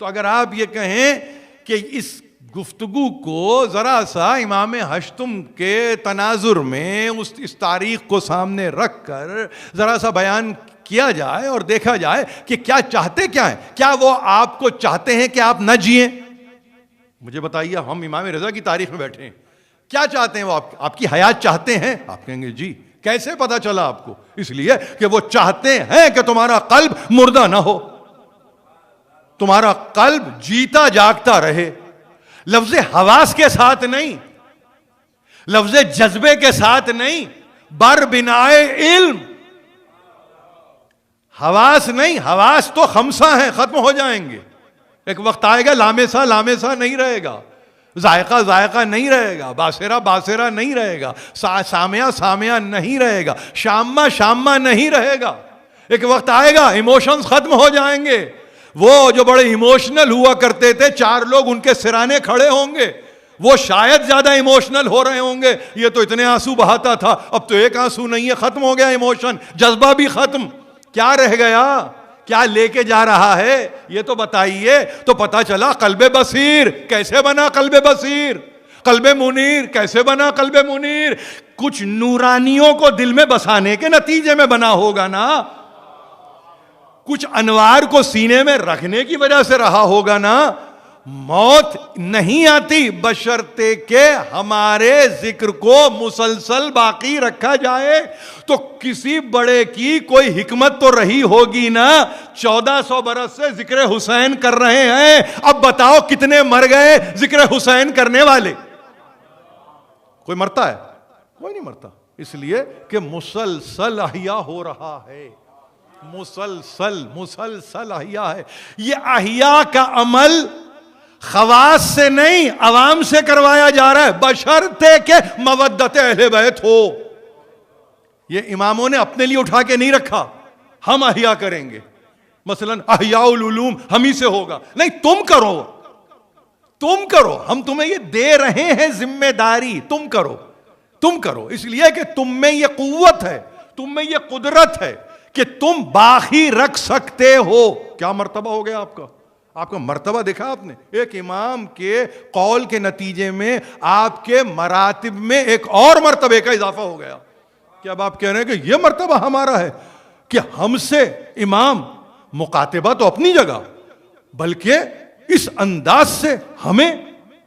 تو اگر آپ یہ کہیں کہ اس گفتگو کو ذرا سا امام ہشتم کے تناظر میں اس تاریخ کو سامنے رکھ کر ذرا سا بیان کیا جائے اور دیکھا جائے کہ کیا چاہتے کیا ہیں. کیا وہ آپ کو چاہتے ہیں کہ آپ نہ جئیں؟ مجھے بتائیے، ہم امام رضا کی تاریخ میں بیٹھے ہیں، کیا چاہتے ہیں وہ؟ آپ کی حیات چاہتے ہیں؟ آپ کہیں گے جی. کیسے پتا چلا آپ کو؟ اس لیے کہ وہ چاہتے ہیں کہ تمہارا قلب مردہ نہ ہو، تمہارا قلب جیتا جاگتا رہے. لفظ حواس کے ساتھ نہیں، لفظ جذبے کے ساتھ نہیں، بر بنائے علم. حواس نہیں، حواس تو خمسہ ہیں، ختم ہو جائیں گے. ایک وقت آئے گا لامسا نہیں رہے گا، ذائقہ نہیں رہے گا، باصرہ نہیں رہے گا، سامعہ نہیں رہے گا، شامہ نہیں رہے گا. ایک وقت آئے گا ایموشنز ختم ہو جائیں گے. وہ جو بڑے ایموشنل ہوا کرتے تھے، 4 لوگ ان کے سرانے کھڑے ہوں گے، وہ شاید زیادہ ایموشنل ہو رہے ہوں گے. یہ تو اتنے آنسو بہاتا تھا، اب تو ایک آنسو نہیں ہے، ختم ہو گیا ایموشن، جذبہ بھی ختم. کیا رہ گیا؟ کیا لے کے جا رہا ہے؟ یہ تو بتائیے. تو پتا چلا قلب بصیر. کیسے بنا قلب بصیر؟ قلب منیر کیسے بنا؟ قلب منیر کچھ نورانیوں کو دل میں بسانے کے نتیجے میں بنا ہوگا نا، کچھ انوار کو سینے میں رکھنے کی وجہ سے رہا ہوگا نا۔ موت نہیں آتی بشرطے کہ ہمارے ذکر کو مسلسل باقی رکھا جائے۔ تو کسی بڑے کی کوئی حکمت تو رہی ہوگی نا، 1400 برس سے ذکر حسین کر رہے ہیں، اب بتاؤ کتنے مر گئے ذکر حسین کرنے والے؟ کوئی مرتا ہے؟ کوئی نہیں مرتا، اس لیے کہ مسلسل احیا ہو رہا ہے، مسلسل احیا ہے۔ یہ احیا کا عمل خواص سے نہیں عوام سے کروایا جا رہا ہے، بشرطے کہ مودت اہل بیت ہو۔ یہ اماموں نے اپنے لیے اٹھا کے نہیں رکھا ہم احیا کریں گے، مثلا احیاء العلوم ہم ہی سے ہوگا، نہیں، تم کرو، ہم تمہیں یہ دے رہے ہیں ذمہ داری، تم کرو، اس لیے کہ تم میں یہ قوت ہے، تم میں یہ قدرت ہے کہ تم باقی رکھ سکتے ہو۔ کیا مرتبہ ہو گیا آپ کا مرتبہ دیکھا آپ نے؟ ایک امام کے قول کے نتیجے میں آپ کے مراتب میں ایک اور مرتبے کا اضافہ ہو گیا کہ اب آپ کہہ رہے ہیں کہ یہ مرتبہ ہمارا ہے کہ ہم سے امام مقاتبہ تو اپنی جگہ، بلکہ اس انداز سے ہمیں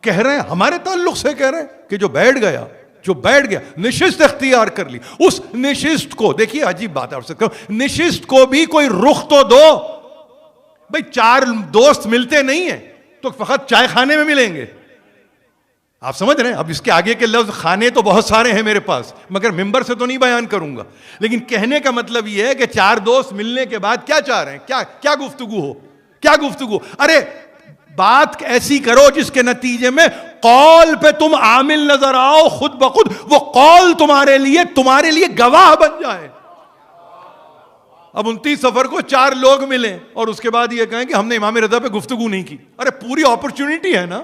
کہہ رہے ہیں، ہمارے تعلق سے کہہ رہے ہیں کہ جو بیٹھ گیا نشست اختیار کر لی، اس نشست کو دیکھیے، عجیب بات ہے، نشست کو بھی کوئی رخ تو دو بھئی۔ 4 دوست ملتے نہیں ہیں تو فقط چائے خانے میں ملیں گے، آپ سمجھ رہے ہیں؟ اب اس کے آگے کے لفظ خانے تو بہت سارے ہیں میرے پاس، مگر ممبر سے تو نہیں بیان کروں گا، لیکن کہنے کا مطلب یہ ہے کہ 4 دوست ملنے کے بعد کیا چاہ رہے ہیں؟ کیا گفتگو؟ ارے بات ایسی کرو جس کے نتیجے میں قول پہ تم عامل نظر آؤ، خود بخود وہ قول تمہارے لیے گواہ بن جائے۔ اب 29 صفر کو 4 لوگ ملیں اور اس کے بعد یہ کہیں کہ ہم نے امام رضا پہ گفتگو نہیں کی، ارے پوری اپرچونٹی ہے نا،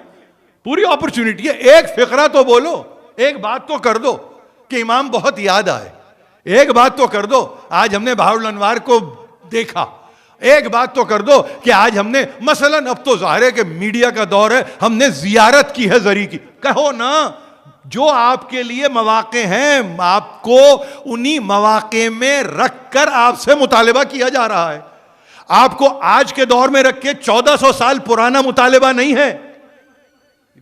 پوری اپرچونٹی ہے، ایک فقرہ تو بولو، ایک بات تو کر دو کہ امام بہت یاد آئے، ایک بات تو کر دو آج ہم نے بہار الانوار کو دیکھا، ایک بات تو کر دو کہ آج ہم نے مثلا، اب تو ظاہر ہے کہ میڈیا کا دور ہے، ہم نے زیارت کی ہے زری کی، کہو نا۔ جو آپ کے لیے مواقع ہیں آپ کو انہی مواقع میں رکھ کر آپ سے مطالبہ کیا جا رہا ہے، آپ کو آج کے دور میں رکھ کے 1400 سال پرانا مطالبہ نہیں ہے۔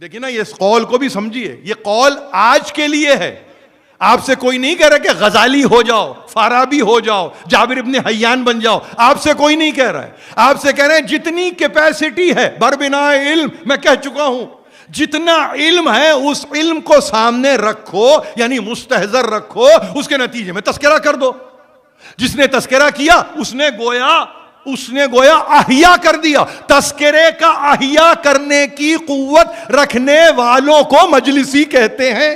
دیکھیں نا، یہ قول کو بھی سمجھیے، یہ قول آج کے لیے ہے، آپ سے کوئی نہیں کہہ رہا کہ غزالی ہو جاؤ، فارابی ہو جاؤ، جابر ابن حیان بن جاؤ، آپ سے کوئی نہیں کہہ رہا ہے، آپ سے کہہ رہے ہیں جتنی کیپیسٹی ہے بربنا علم، میں کہہ چکا ہوں، جتنا علم ہے اس علم کو سامنے رکھو، یعنی مستحضر رکھو، اس کے نتیجے میں تذکرہ کر دو۔ جس نے تذکرہ کیا اس نے گویا احیا کر دیا۔ تذکرے کا احیا کرنے کی قوت رکھنے والوں کو مجلسی کہتے ہیں۔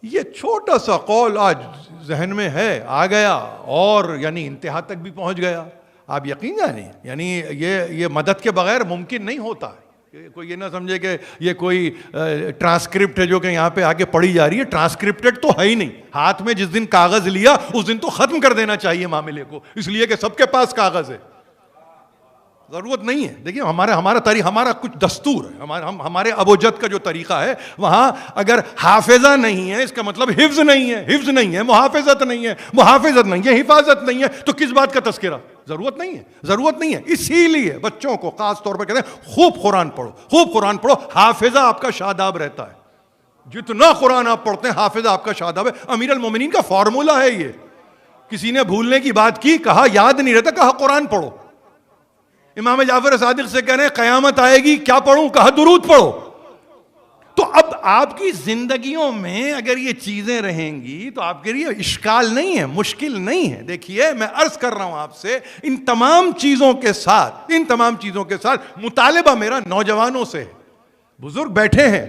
یہ چھوٹا سا قول آج ذہن میں ہے، آ گیا اور یعنی انتہا تک بھی پہنچ گیا۔ آپ یقین جانیں، یعنی یہ مدد کے بغیر ممکن نہیں ہوتا ہے۔ کوئی یہ نہ سمجھے کہ یہ کوئی ٹرانسکرپٹ ہے جو کہ یہاں پہ آگے پڑھی جا رہی ہے، ٹرانسکرپٹڈ تو ہے ہی نہیں۔ ہاتھ میں جس دن کاغذ لیا اس دن تو ختم کر دینا چاہیے معاملے کو، اس لیے کہ سب کے پاس کاغذ ہے، ضرورت نہیں ہے۔ دیکھیے ہمارا تاریخ، ہمارا کچھ دستور ہے، ہمارے ابوجد کا جو طریقہ ہے، وہاں اگر حافظہ نہیں ہے اس کا مطلب حفظ نہیں ہے، محافظت نہیں ہے، حفاظت نہیں ہے، تو کس بات کا تذکرہ؟ ضرورت نہیں ہے۔ اسی لیے بچوں کو خاص طور پر کہتے ہیں خوب قرآن پڑھو، حافظہ آپ کا شاداب رہتا ہے۔ جتنا قرآن آپ پڑھتے ہیں حافظہ آپ کا شاداب ہے۔ امیر المومنین کا فارمولہ ہے یہ، کسی نے بھولنے کی بات کی، کہا یاد نہیں رہتا، کہا قرآن پڑھو۔ امام جعفر صادق سے کہہ رہے ہیں قیامت آئے گی، کیا پڑھوں؟ کہا درود پڑھو۔ تو اب آپ کی زندگیوں میں اگر یہ چیزیں رہیں گی تو آپ کے لیے اشکال نہیں ہے، مشکل نہیں ہے۔ دیکھیے میں عرض کر رہا ہوں آپ سے، ان تمام چیزوں کے ساتھ مطالبہ میرا نوجوانوں سے ہے۔ بزرگ بیٹھے ہیں،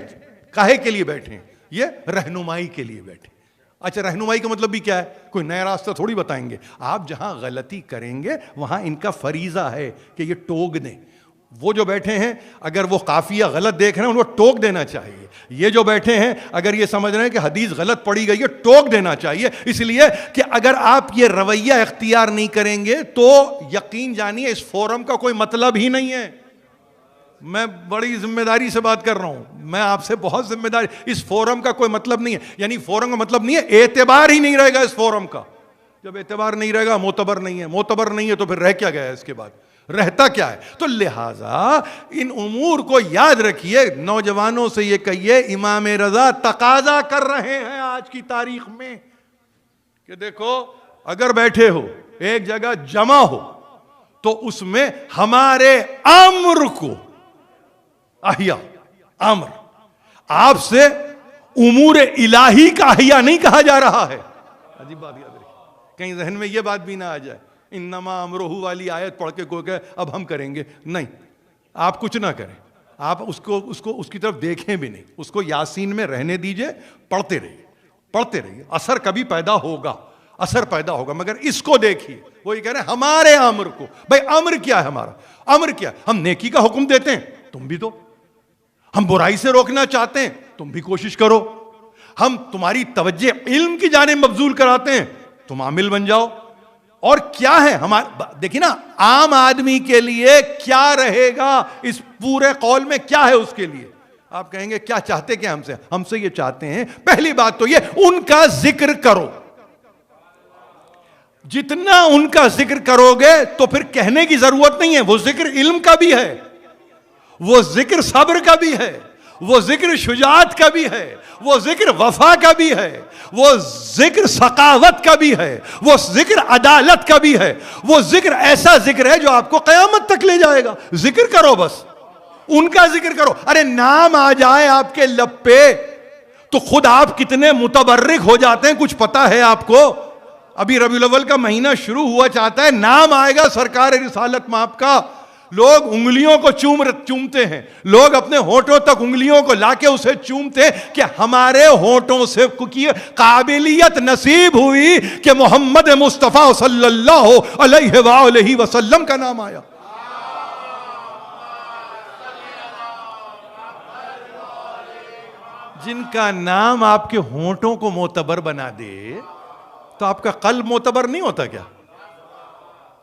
کاہے کے لیے بیٹھے ہیں؟ یہ رہنمائی کے لیے بیٹھے۔ اچھا رہنمائی کا مطلب بھی کیا ہے؟ کوئی نیا راستہ تھوڑی بتائیں گے۔ آپ جہاں غلطی کریں گے وہاں ان کا فریضہ ہے کہ یہ ٹوک دیں، وہ جو بیٹھے ہیں اگر وہ قافیہ غلط دیکھ رہے ہیں ان کو ٹوک دینا چاہیے. یہ جو بیٹھے ہیں اگر یہ سمجھ رہے ہیں کہ حدیث غلط پڑھی گئی ہے ٹوک دینا چاہیے. اس لیے کہ اگر آپ یہ رویہ اختیار نہیں کریں گے تو یقین جانیے اس فورم کا کوئی مطلب ہی نہیں ہے. میں بڑی ذمہ داری سے بات کر رہا ہوں, میں آپ سے بہت ذمہ داری. اس فورم کا کوئی مطلب نہیں ہے, یعنی فورم کا مطلب نہیں ہے اعتبار ہی نہیں رہے گا اس فورم کا. جب اعتبار نہیں رہے گا معتبر نہیں ہے, معتبر نہیں ہے تو پھر رہ کیا گیا ہے, اس کے بعد رہتا کیا ہے. تو لہٰذا ان امور کو یاد رکھیے. نوجوانوں سے یہ کہیے امام رضا تقاضا کر رہے ہیں آج کی تاریخ میں کہ دیکھو اگر بیٹھے ہو ایک جگہ جمع ہو تو اس میں ہمارے امر کو احیا امر آپ سے امور الہی کا احیا نہیں کہا جا رہا ہے. عجیب بات یاد رکھیے, کہیں ذہن میں یہ بات بھی نہ آ جائے انما امرہ والی آیت پڑھ کے کوئی کہے اب ہم کریں گے. نہیں, آپ کچھ نہ کریں, آپ اس کی طرف دیکھیں بھی نہیں. اس کو یاسین میں رہنے دیجئے, پڑھتے رہیے. اثر کبھی پیدا ہوگا, اثر پیدا ہوگا, مگر اس کو دیکھیے. وہ یہ کہہ رہے ہیں ہمارے امر کو. بھائی امر کیا ہے ہمارا؟ امر کیا ہے؟ ہم نیکی کا حکم دیتے ہیں, تم بھی دو. ہم برائی سے روکنا چاہتے ہیں, تم بھی کوشش کرو. ہم تمہاری توجہ علم کی جانب مبذول کراتے ہیں, تم عامل بن جاؤ. اور کیا ہے ہمارا, دیکھیں نا عام آدمی کے لیے کیا رہے گا اس پورے قول میں, کیا ہے اس کے لیے؟ آپ کہیں گے کیا چاہتے کیا ہم سے یہ چاہتے ہیں پہلی بات تو یہ ان کا ذکر کرو. جتنا ان کا ذکر کرو گے تو پھر کہنے کی ضرورت نہیں ہے. وہ ذکر علم کا بھی ہے, وہ ذکر صبر کا بھی ہے, وہ ذکر شجاعت کا بھی ہے, وہ ذکر وفا کا بھی ہے, وہ ذکر سخاوت کا بھی ہے, وہ ذکر عدالت کا بھی ہے. وہ ذکر ایسا ذکر ہے جو آپ کو قیامت تک لے جائے گا. ذکر کرو, بس ان کا ذکر کرو. ارے نام آ جائے آپ کے لب پہ تو خود آپ کتنے متبرک ہو جاتے ہیں, کچھ پتا ہے آپ کو؟ ابھی ربیع الاول کا مہینہ شروع ہوا چاہتا ہے, نام آئے گا سرکار رسالت مآب کا, لوگ انگلیوں کو چومتے ہیں, لوگ اپنے ہونٹوں تک انگلیوں کو لا کے اسے چومتے ہیں کہ ہمارے ہونٹوں سے کی قابلیت نصیب ہوئی کہ محمد مصطفیٰ صلی اللہ علیہ وآلہ وسلم کا نام آیا. جن کا نام آپ کے ہونٹوں کو معتبر بنا دے تو آپ کا قلب معتبر نہیں ہوتا کیا؟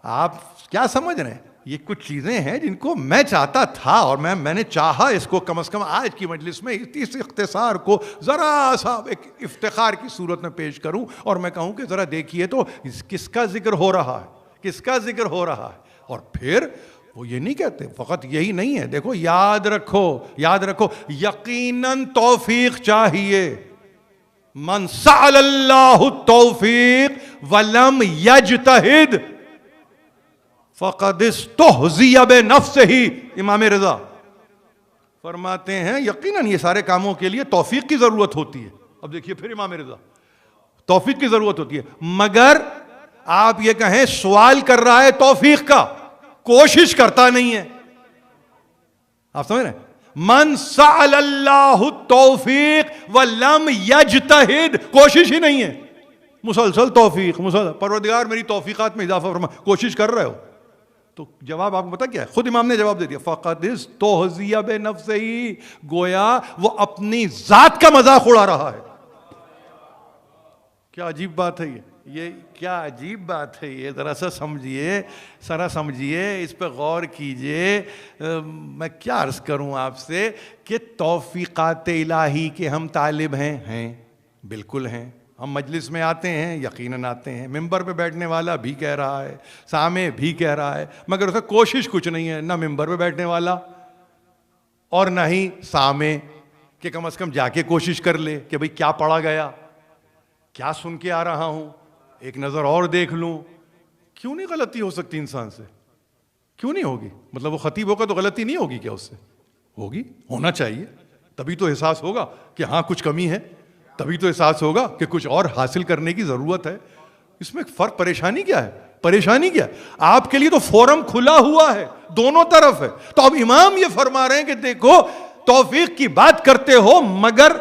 آپ کیا سمجھ رہے ہیں؟ یہ کچھ چیزیں ہیں جن کو میں چاہتا تھا اور میں نے چاہا اس کو کم از کم آج کی مجلس میں اس اختصار کو ذرا سا ایک افتخار کی صورت میں پیش کروں اور میں کہوں کہ ذرا دیکھیے تو کس کا ذکر ہو رہا ہے, کس کا ذکر ہو رہا ہے. اور پھر وہ یہ نہیں کہتے فقط یہی نہیں ہے, دیکھو یاد رکھو یقیناً توفیق چاہیے. من سأل اللہ التوفیق ولم یجتہد فقد استہزی بنفسہ. امام رضا فرماتے ہیں یقیناً یہ سارے کاموں کے لیے توفیق کی ضرورت ہوتی ہے. اب دیکھیے پھر امام رضا توفیق کی ضرورت ہوتی ہے, مگر آپ یہ کہیں سوال کر رہا ہے توفیق کا, کوشش کرتا نہیں ہے. آپ سمجھ رہے ہیں؟ من سأل اللہ التوفیق ولم یجتہد, کوشش ہی نہیں ہے, مسلسل توفیق, پروردگار میری توفیقات میں اضافہ فرما, کوشش کر رہے ہو. تو جواب آپ کو پتا کیا ہے؟ خود امام نے جواب دے دیا, فقد استہزی بنفسہ, گویا وہ اپنی ذات کا مذاق اڑا رہا ہے. کیا عجیب بات ہے یہ کیا عجیب بات ہے یہ, ذرا سمجھیے, اس پہ غور کیجئے. میں کیا عرض کروں آپ سے کہ توفیقات الہی کے ہم طالب ہیں, بالکل ہیں. ہم مجلس میں آتے ہیں, یقیناً آتے ہیں, ممبر پہ بیٹھنے والا بھی کہہ رہا ہے, سامع بھی کہہ رہا ہے, مگر اسے کوشش کچھ نہیں ہے, نہ ممبر پہ بیٹھنے والا اور نہ ہی سامع کہ کم از کم جا کے کوشش کر لے کہ بھئی کیا پڑھا گیا, کیا سن کے آ رہا ہوں, ایک نظر اور دیکھ لوں. کیوں نہیں غلطی ہو سکتی انسان سے؟ کیوں نہیں ہوگی؟ مطلب وہ خطیب ہوگا تو غلطی نہیں ہوگی کیا؟ اس سے ہوگی, ہونا چاہیے. تبھی تو احساس ہوگا کہ ہاں کچھ کمی ہے, تبھی تو احساس ہوگا کہ کچھ اور حاصل کرنے کی ضرورت ہے. اس میں فرق, پریشانی کیا ہے؟ پریشانی کیا؟ آپ کے لیے تو فورم کھلا ہوا ہے, دونوں طرف ہے. تو اب امام یہ فرما رہے ہیں کہ دیکھو توفیق کی بات کرتے ہو مگر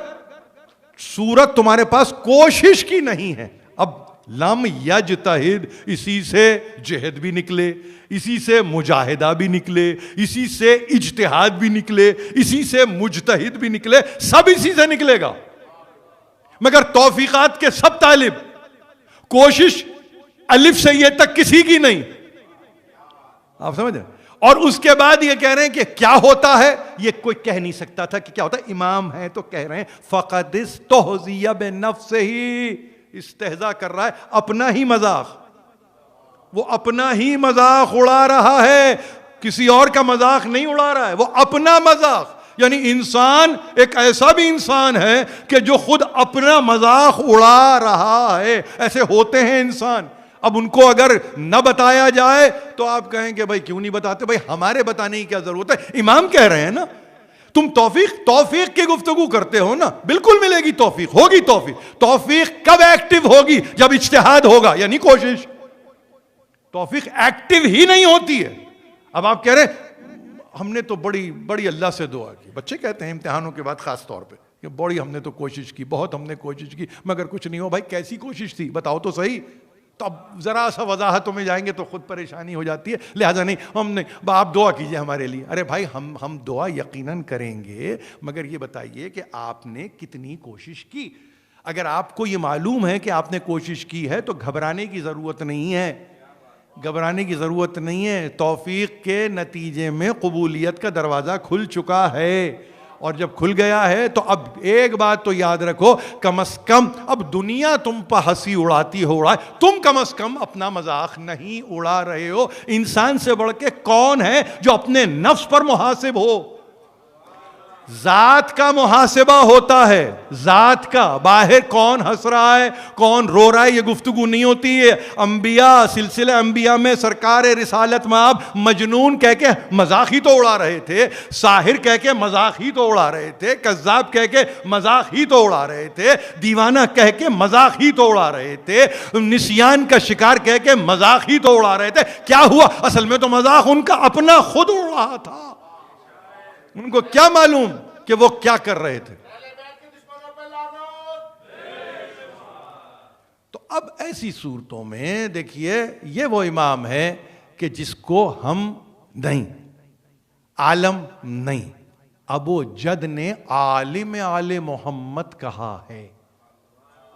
صورت تمہارے پاس کوشش کی نہیں ہے. اب لم یجتہد، اسی سے جہد بھی نکلے، اسی سے مجاہدہ بھی نکلے، اسی سے اجتہاد بھی نکلے، اسی سے مجتہد بھی نکلے، سب اسی سے نکلے گا. مگر توفیقات کے سب طالب، کوشش الف سے یہ تک کسی کی نہیں. آپ سمجھ رہے ہیں؟ اور اس کے بعد یہ کہہ رہے ہیں کہ کیا ہوتا ہے، یہ کوئی کہہ نہیں سکتا تھا کہ کیا ہوتا ہے. امام ہے تو کہہ رہے ہیں فقد استہزئ بنفسہ، استہزاء کر رہا ہے، اپنا ہی مذاق، وہ اپنا ہی مذاق اڑا رہا ہے، کسی اور کا مذاق نہیں اڑا رہا ہے، وہ اپنا مذاق. یعنی انسان ایک ایسا بھی انسان ہے کہ جو خود اپنا مذاق اڑا رہا ہے. ایسے ہوتے ہیں انسان. اب ان کو اگر نہ بتایا جائے تو آپ کہیں کہ بھائی کیوں نہیں بتاتے؟ بھائی ہمارے بتانے کی کیا ضرورت ہے؟ امام کہہ رہے ہیں نا. تم توفیق کی گفتگو کرتے ہو نا، بالکل ملے گی توفیق، ہوگی توفیق. توفیق کب ایکٹیو ہوگی؟ جب اجتہاد ہوگا، یعنی کوشش. توفیق ایکٹیو ہی نہیں ہوتی ہے. اب آپ کہہ رہے ہیں ہم نے تو بڑی اللہ سے دعا کی. بچے کہتے ہیں امتحانوں کے بعد خاص طور پہ کہ بڑی ہم نے تو کوشش کی، بہت ہم نے کوشش کی، مگر کچھ نہیں ہو. بھائی کیسی کوشش تھی بتاؤ تو صحیح. تو اب ذرا سا وضاحتوں میں جائیں گے تو خود پریشانی ہو جاتی ہے. لہٰذا نہیں، ہم نے آپ دعا کیجئے ہمارے لیے. ارے بھائی ہم دعا یقیناً کریں گے، مگر یہ بتائیے کہ آپ نے کتنی کوشش کی. اگر آپ کو یہ معلوم ہے کہ آپ نے کوشش کی ہے تو گھبرانے کی ضرورت نہیں ہے، گھبرانے کی ضرورت نہیں ہے. توفیق کے نتیجے میں قبولیت کا دروازہ کھل چکا ہے، اور جب کھل گیا ہے تو اب ایک بات تو یاد رکھو، کم از کم اب دنیا تم پر ہنسی اڑاتی ہو رہا ہے، تم کم از کم اپنا مذاق نہیں اڑا رہے ہو. انسان سے بڑھ کے کون ہے جو اپنے نفس پر محاسب ہو؟ ذات کا محاسبہ ہوتا ہے، ذات کا. باہر کون ہنس رہا ہے، کون رو رہا ہے، یہ گفتگو نہیں ہوتی ہے. انبیاء، سلسلہ انبیاء میں سرکار رسالت مآب مجنون کہہ کے مذاق ہی تو اڑا رہے تھے، ساحر کہہ کے مذاق ہی تو اڑا رہے تھے، کذاب کہہ کے مذاق ہی تو اڑا رہے تھے، دیوانہ کہہ کے مذاق ہی تو اڑا رہے تھے، نسیان کا شکار کہہ کے مذاق ہی تو اڑا رہے تھے. کیا ہوا؟ اصل میں تو مذاق ان کا اپنا خود اڑ رہا تھا. ان کو کیا معلوم کہ وہ کیا کر رہے تھے. تو اب ایسی صورتوں میں دیکھیے، یہ وہ امام ہے کہ جس کو ہم نہیں، عالم نہیں. ابو جد نے عالم آل محمد کہا ہے،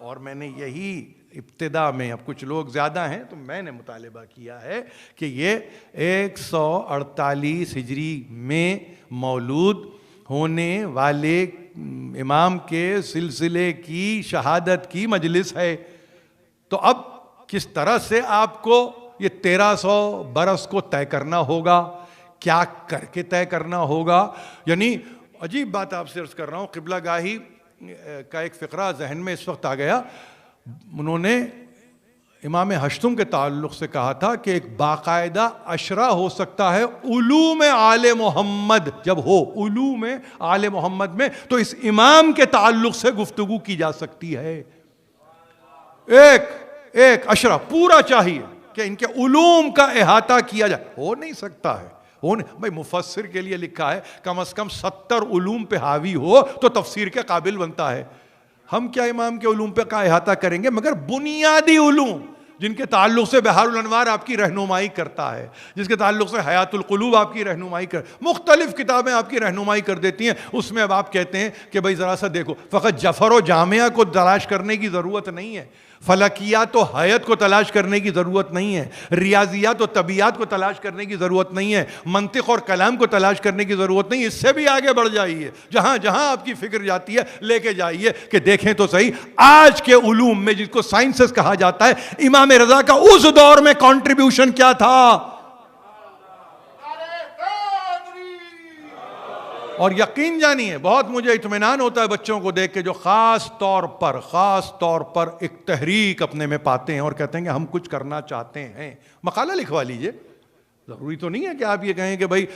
اور میں نے یہی ابتدا میں، اب کچھ لوگ زیادہ ہیں تو میں نے مطالبہ کیا ہے کہ یہ 148 ہجری میں مولود ہونے والے امام کے سلسلے کی شہادت کی مجلس ہے. تو اب کس طرح سے آپ کو یہ 1300 برس کو طے کرنا ہوگا، کیا کر کے طے کرنا ہوگا. یعنی عجیب بات آپ سے عرض کر رہا ہوں، قبلہ گاہی کا ایک فقرہ ذہن میں اس وقت آ گیا. انہوں نے امام ہشتم کے تعلق سے کہا تھا کہ ایک باقاعدہ عشرہ ہو سکتا ہے علوم آل محمد. جب ہو علوم آل محمد میں تو اس امام کے تعلق سے گفتگو کی جا سکتی ہے. ایک عشرہ پورا چاہیے کہ ان کے علوم کا احاطہ کیا جائے. ہو نہیں سکتا ہے. بھائی مفسر کے لیے لکھا ہے کم از کم 70 علوم پہ حاوی ہو تو تفسیر کے قابل بنتا ہے. ہم کیا امام کے علوم پہ کا احاطہ کریں گے، مگر بنیادی علوم جن کے تعلق سے بحار الانوار آپ کی رہنمائی کرتا ہے، جس کے تعلق سے حیات القلوب آپ کی رہنمائی مختلف کتابیں آپ کی رہنمائی کر دیتی ہیں. اس میں اب آپ کہتے ہیں کہ بھائی ذرا سا دیکھو، فقط جفر و جامعہ کو تلاش کرنے کی ضرورت نہیں ہے، فلکیات و حیات کو تلاش کرنے کی ضرورت نہیں ہے، ریاضیات و طبیعات کو تلاش کرنے کی ضرورت نہیں ہے، منطق اور کلام کو تلاش کرنے کی ضرورت نہیں. اس سے بھی آگے بڑھ جائیے، جہاں جہاں آپ کی فکر جاتی ہے لے کے جائیے کہ دیکھیں تو صحیح آج کے علوم میں جس کو سائنسز کہا جاتا ہے، امام رضا کا اس دور میں کنٹریبیوشن کیا تھا. اور یقین جانیے، بہت مجھے اطمینان ہوتا ہے بچوں کو دیکھ کے جو خاص طور پر ایک تحریک اپنے میں پاتے ہیں اور کہتے ہیں کہ ہم کچھ کرنا چاہتے ہیں. مقالہ لکھوا لیجئے. ضروری تو نہیں ہے کہ آپ یہ کہیں کہ بھائی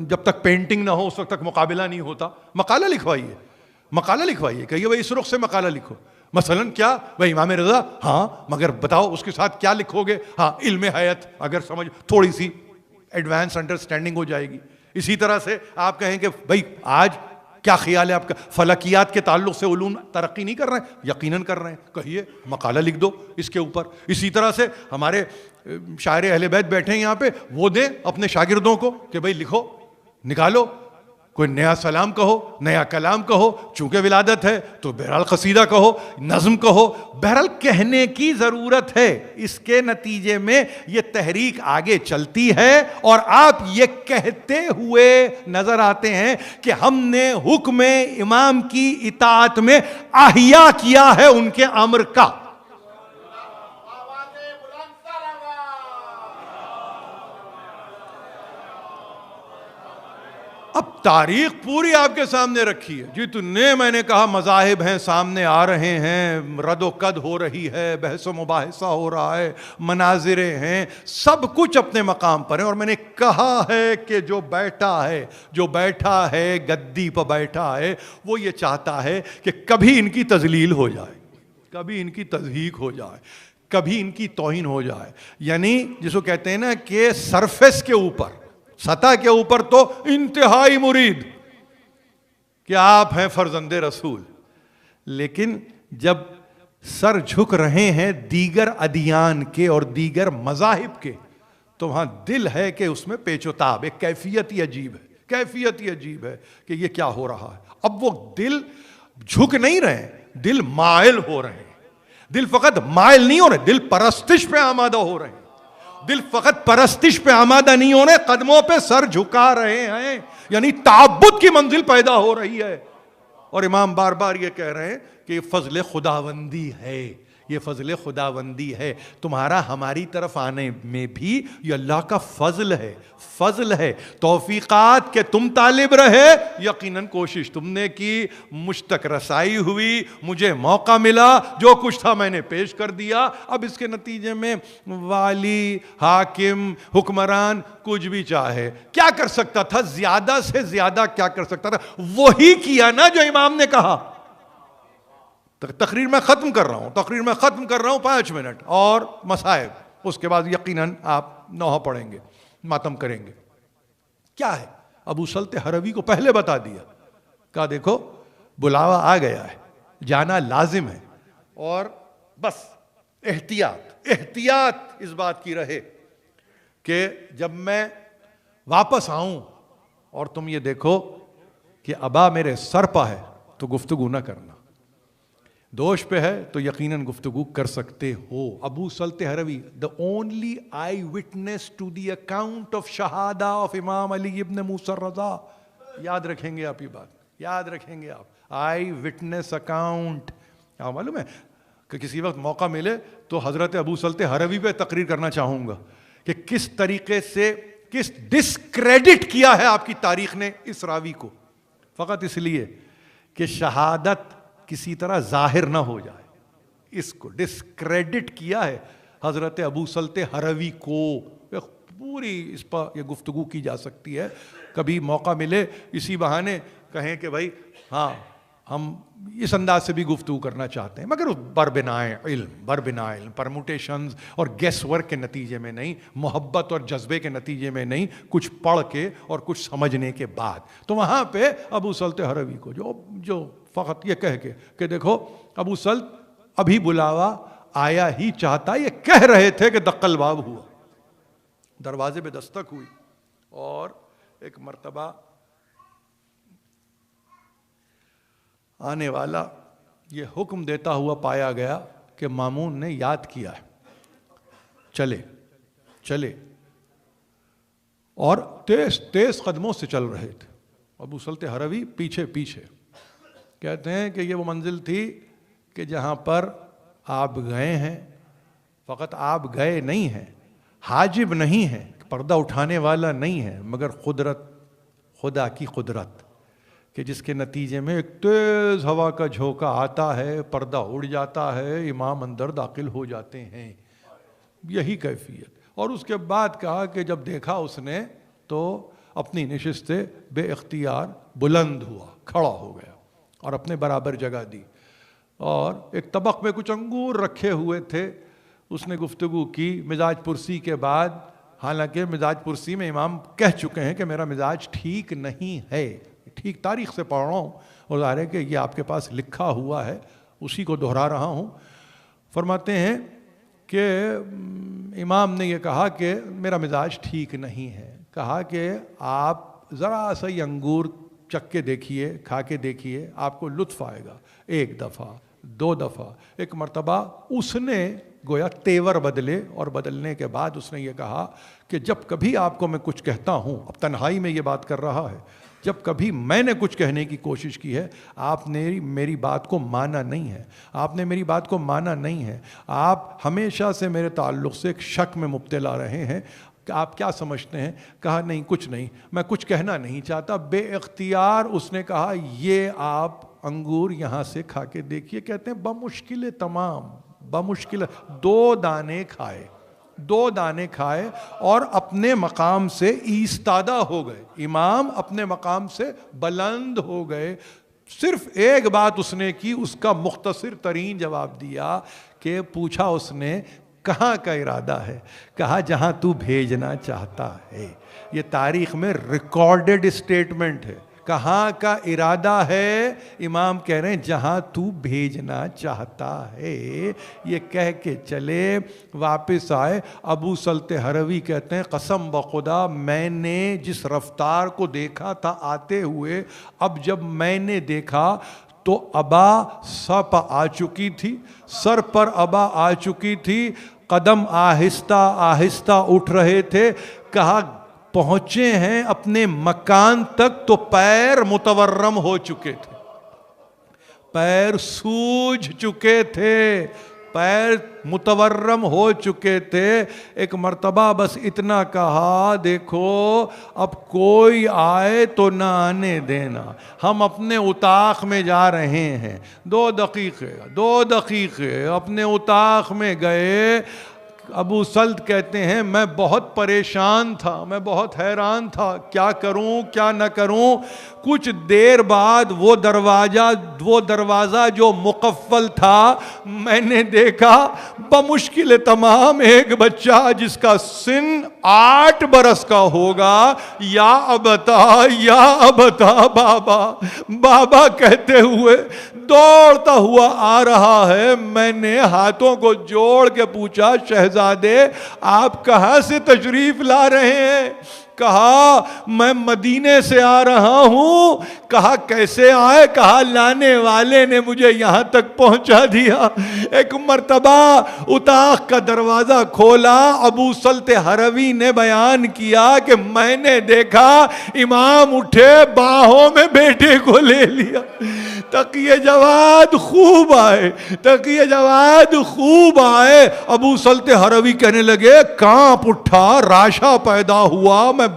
جب تک پینٹنگ نہ ہو اس وقت تک مقابلہ نہیں ہوتا. مقالہ لکھوائیے کہیے بھائی اس رخ سے مقالہ لکھو. مثلاً کیا بھائی امام رضا، ہاں مگر بتاؤ اس کے ساتھ کیا لکھو گے. ہاں علم حیات اگر سمجھ تھوڑی سی ایڈوانس انڈرسٹینڈنگ ہو جائے گی. اسی طرح سے آپ کہیں کہ بھائی آج کیا خیال ہے آپ کا؟ فلکیات کے تعلق سے علوم ترقی نہیں کر رہے ہیں؟ یقیناً کر رہے ہیں. کہیے مقالہ لکھ دو اس کے اوپر. اسی طرح سے ہمارے شاعر اہل بیت بیٹھے ہیں یہاں پہ, وہ دیں اپنے شاگردوں کو کہ بھئی لکھو, نکالو, کوئی نیا سلام کہو, نیا کلام کہو, چونکہ ولادت ہے تو بہرحال قصیدہ کہو, نظم کہو, بہرحال کہنے کی ضرورت ہے. اس کے نتیجے میں یہ تحریک آگے چلتی ہے اور آپ یہ کہتے ہوئے نظر آتے ہیں کہ ہم نے حکم امام کی اطاعت میں احیا کیا ہے ان کے امر کا. اب تاریخ پوری آپ کے سامنے رکھی ہے. جتنے میں نے کہا مذاہب ہیں سامنے آ رہے ہیں, رد و قد ہو رہی ہے, بحث و مباحثہ ہو رہا ہے, مناظرے ہیں, سب کچھ اپنے مقام پر ہیں. اور میں نے کہا ہے کہ جو بیٹھا ہے گدی پر بیٹھا ہے, وہ یہ چاہتا ہے کہ کبھی ان کی تذلیل ہو جائے, کبھی ان کی تضحیک ہو جائے, کبھی ان کی توہین ہو جائے. یعنی جس کو کہتے ہیں نا کہ سرفیس کے اوپر, سطح کے اوپر تو انتہائی مرید کہ آپ ہیں فرزند رسول, لیکن جب سر جھک رہے ہیں دیگر ادیان کے اور دیگر مذاہب کے, تو وہاں دل ہے کہ اس میں پیچ و تاب, ایک کیفیت ہی عجیب ہے, کیفیت ہی عجیب ہے کہ یہ کیا ہو رہا ہے. اب وہ دل جھک نہیں رہے, دل مائل ہو رہے ہیں. دل فقط مائل نہیں ہو رہے, دل پرستش پہ آمادہ ہو رہے ہیں. دل فقط پرستش پہ آمادہ نہیں ہونے, قدموں پہ سر جھکا رہے ہیں. یعنی تعبد کی منزل پیدا ہو رہی ہے. اور امام بار بار یہ کہہ رہے ہیں کہ یہ فضل خداوندی ہے, یہ فضل خداوندی ہے. تمہارا ہماری طرف آنے میں بھی یہ اللہ کا فضل ہے, فضل ہے. توفیقات کے تم طالب رہے, یقیناً کوشش تم نے کی, مجھ تک رسائی ہوئی, مجھے موقع ملا, جو کچھ تھا میں نے پیش کر دیا. اب اس کے نتیجے میں والی, حاکم, حکمران کچھ بھی چاہے کیا کر سکتا تھا؟ زیادہ سے زیادہ کیا کر سکتا تھا؟ وہی کیا نا جو امام نے کہا. تقریر میں ختم کر رہا ہوں, 5 منٹ اور مصائب, اس کے بعد یقیناً آپ نوحہ پڑھیں گے, ماتم کریں گے. کیا ہے؟ ابو سلط ہروی کو پہلے بتا دیا, کہا دیکھو بلاوا آ گیا ہے, جانا لازم ہے, اور بس احتیاط اس بات کی رہے کہ جب میں واپس آؤں اور تم یہ دیکھو کہ ابا میرے سر پہ ہے تو گفتگو نہ کرنا, دوش پہ ہے تو یقیناً گفتگو کر سکتے ہو. Abu Salt Harawi, the only eye witness to the account of شہادہ of امام علی ابن موسیٰ الرضا. یاد رکھیں گے آپ یہ بات, یاد رکھیں گے آپ, آئی وٹنس اکاؤنٹ. آپ معلوم ہے کہ کسی وقت موقع ملے تو حضرت ابو سلط ہروی پہ تقریر کرنا چاہوں گا کہ کس طریقے سے, کس ڈسکریڈٹ کیا ہے آپ کی تاریخ نے اس راوی کو, فقط اس لیے کہ شہادت کسی طرح ظاہر نہ ہو جائے. اس کو ڈسکریڈٹ کیا ہے حضرت ابو سلط ہروی کو. پوری اس پر یہ گفتگو کی جا سکتی ہے, کبھی موقع ملے اسی بہانے کہیں کہ بھائی ہاں ہم اس انداز سے بھی گفتگو کرنا چاہتے ہیں, مگر بربنائے علم, پرموٹیشنز اور گیس ورک کے نتیجے میں نہیں, محبت اور جذبے کے نتیجے میں نہیں, کچھ پڑھ کے اور کچھ سمجھنے کے بعد. تو وہاں پہ ابو سلط ہروی کو جو فقط یہ کہہ کے کہ دیکھو ابو سلط ابھی بلاوا آیا ہی چاہتا, یہ کہہ رہے تھے کہ دق الباب ہوا, دروازے پہ دستک ہوئی, اور ایک مرتبہ آنے والا یہ حکم دیتا ہوا پایا گیا کہ مامون نے یاد کیا ہے, چلے, اور تیز قدموں سے چل رہے تھے. ابو سلط ہروی پیچھے کہتے ہیں کہ یہ وہ منزل تھی کہ جہاں پر آپ گئے ہیں, فقط آپ گئے نہیں ہیں, حاجب نہیں ہیں, پردہ اٹھانے والا نہیں ہے, مگر خدا کی قدرت کہ جس کے نتیجے میں ایک تیز ہوا کا جھونکا آتا ہے, پردہ اڑ جاتا ہے, امام اندر داخل ہو جاتے ہیں. یہی کیفیت. اور اس کے بعد کہا کہ جب دیکھا اس نے تو اپنی نشست سے بے اختیار بلند ہوا, کھڑا ہو گیا اور اپنے برابر جگہ دی, اور ایک طبق میں کچھ انگور رکھے ہوئے تھے. اس نے گفتگو کی مزاج پرسی کے بعد, حالانکہ مزاج پرسی میں امام کہہ چکے ہیں کہ میرا مزاج ٹھیک نہیں ہے, ٹھیک تاریخ سے پڑھ رہا ہوں اور ظاہر ہے کہ یہ آپ کے پاس لکھا ہوا ہے، اسی کو دہرا رہا ہوں۔ فرماتے ہیں کہ امام نے یہ کہا کہ میرا مزاج ٹھیک نہیں ہے، کہا کہ آپ ذرا سا یہ انگور چکھ کے دیکھیے، کھا کے دیکھیے، آپ کو لطف آئے گا۔ ایک دفعہ، دو دفعہ، ایک مرتبہ اس نے گویا تیور بدلے، اور بدلنے کے بعد اس نے یہ کہا کہ جب کبھی آپ کو میں کچھ کہتا ہوں، اب تنہائی میں یہ بات کر رہا ہے، جب کبھی میں نے کچھ کہنے کی کوشش کی ہے، آپ نے میری بات کو مانا نہیں ہے، آپ نے میری بات کو مانا نہیں ہے، آپ ہمیشہ سے میرے تعلق سے ایک شک میں مبتلا رہے ہیں کہ آپ کیا سمجھتے ہیں؟ کہا نہیں کچھ نہیں، میں کچھ کہنا نہیں چاہتا۔ بے اختیار اس نے کہا یہ آپ انگور یہاں سے کھا کے دیکھیے۔ کہتے ہیں بمشکل تمام، بمشکل 2 دانے کھائے، 2 دانے کھائے اور اپنے مقام سے ایستادہ ہو گئے، امام اپنے مقام سے بلند ہو گئے۔ صرف ایک بات اس نے کی، اس کا مختصر ترین جواب دیا کہ پوچھا اس نے کہاں کا ارادہ ہے؟ کہا جہاں تو بھیجنا چاہتا ہے۔ یہ تاریخ میں ریکارڈڈ اسٹیٹمنٹ ہے۔ کہاں کا ارادہ ہے؟ امام کہہ رہے ہیں جہاں تو بھیجنا چاہتا ہے۔ یہ کہہ کے چلے، واپس آئے۔ ابو سلط ہروی کہتے ہیں قسم بخدا میں نے جس رفتار کو دیکھا تھا آتے ہوئے، اب جب میں نے دیکھا تو ابا سر پر آ چکی تھی، سر پر ابا آ چکی تھی، قدم آہستہ آہستہ اٹھ رہے تھے۔ کہا پہنچے ہیں اپنے مکان تک تو پیر متورم ہو چکے تھے، پیر سوج چکے تھے، پیر متورم ہو چکے تھے۔ ایک مرتبہ بس اتنا کہا دیکھو اب کوئی آئے تو نہ آنے دینا، ہم اپنے اتاق میں جا رہے ہیں۔ 2 دقیقے اپنے اتاق میں گئے۔ ابو سلط کہتے ہیں میں بہت پریشان تھا، میں بہت حیران تھا، کیا کروں کیا نہ کروں۔ کچھ دیر بعد وہ دروازہ جو مقفل تھا میں نے دیکھا، بمشکل تمام ایک بچہ جس کا سن 8 برس کا ہوگا، یا ابتا بابا کہتے ہوئے دوڑتا ہوا آ رہا ہے۔ میں نے ہاتھوں کو جوڑ کے پوچھا شہزادے آپ کہاں سے تشریف لا رہے ہیں؟ کہا میں مدینے سے آ رہا ہوں۔ کہا کیسے آئے؟ کہا لانے والے نے مجھے یہاں تک پہنچا دیا۔ ایک مرتبہ اتاق کا دروازہ کھولا، ابو سلط ہروی نے بیان کیا کہ میں نے دیکھا امام اٹھے، باہوں میں بیٹے کو لے لیا۔ تقی جواد خوب آئے، تقی جواد خوب آئے۔ ابو سلط ہروی کہنے لگے کانپ اٹھا، راشا پیدا ہوا، میں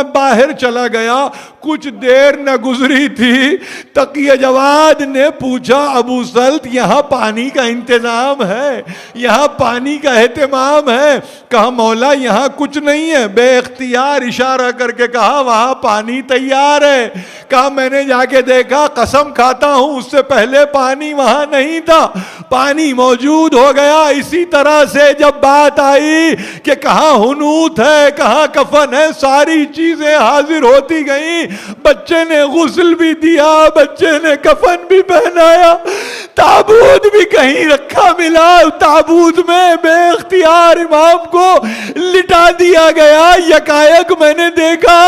باہر چلا گیا۔ کچھ دیر نہ گزری تھی، تقی جواد نے پوچھا ابو سلط یہاں پانی کا انتظام ہے؟ یہاں پانی کا اہتمام ہے؟ کہا مولا یہاں کچھ نہیں ہے۔ بے اختیار اشارہ کر کے کہا وہاں پانی تیار ہے۔ کہا میں نے جا کے دیکھا، قسم کھاتا ہوں اس سے پہلے پانی وہاں نہیں تھا، پانی موجود ہو گیا۔ اسی طرح سے جب بات آئی کہ کہاں حنوط ہے کہاں کفن ہے، ساری چیزیں حاضر ہوتی گئیں۔ بچے نے غسل بھی دیا، بچے نے کفن بھی پہنایا، تابوت بھی کہیں رکھا ملا، تابوت میں بے اختیار امام کو لٹا دیا گیا۔ یکایک میں نے دیکھا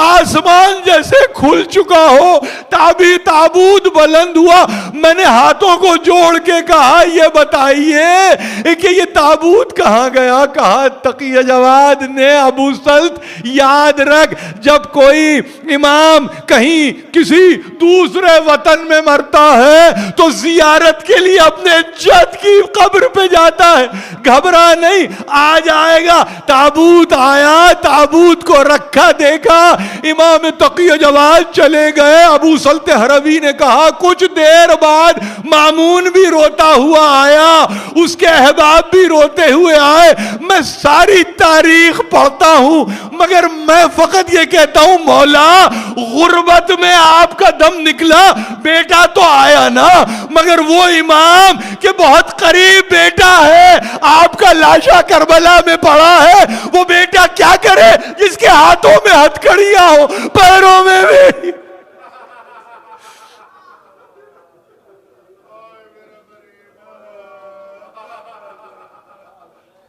آسمان جیسے کھل چکا ہو، تابوت بلند ہوا۔ میں نے ہاتھوں کو جوڑ کے کہا یہ بتائیے کہ یہ تابوت کہاں گیا؟ کہا تقی جواد نے ابو سلط یاد رکھ جب کوئی امام کہیں کسی دوسرے وطن میں مرتا ہے تو زیارت کے لیے اپنے جد کی قبر پہ جاتا ہے، گھبرا نہیں، آ جائے گا۔ تابوت آیا، تابوت کو رکھا، دیکھا امام تقی جواد چلے گئے۔ ابو سلط ہروی نے کہا کچھ دیر بعد مامون بھی روتا ہوا آیا، اس کے احباب بھی روتے ہوئے آئے۔ میں ساری تاریخ پڑھتا ہوں مگر میں فقط یہ کہتا ہوں مولا غربت میں آپ کا دم نکلا، بیٹا تو آیا نا، مگر وہ امام کہ بہت قریب بیٹا ہے، آپ کا لاشا کربلا میں پڑا ہے، وہ بیٹا کیا کرے جس کے ہاتھوں میں ہتھکڑیاں ہو، پیروں میں بھی۔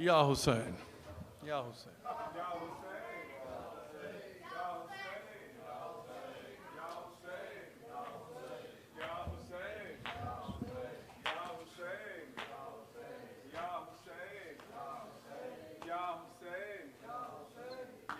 یا حسین یا حسین.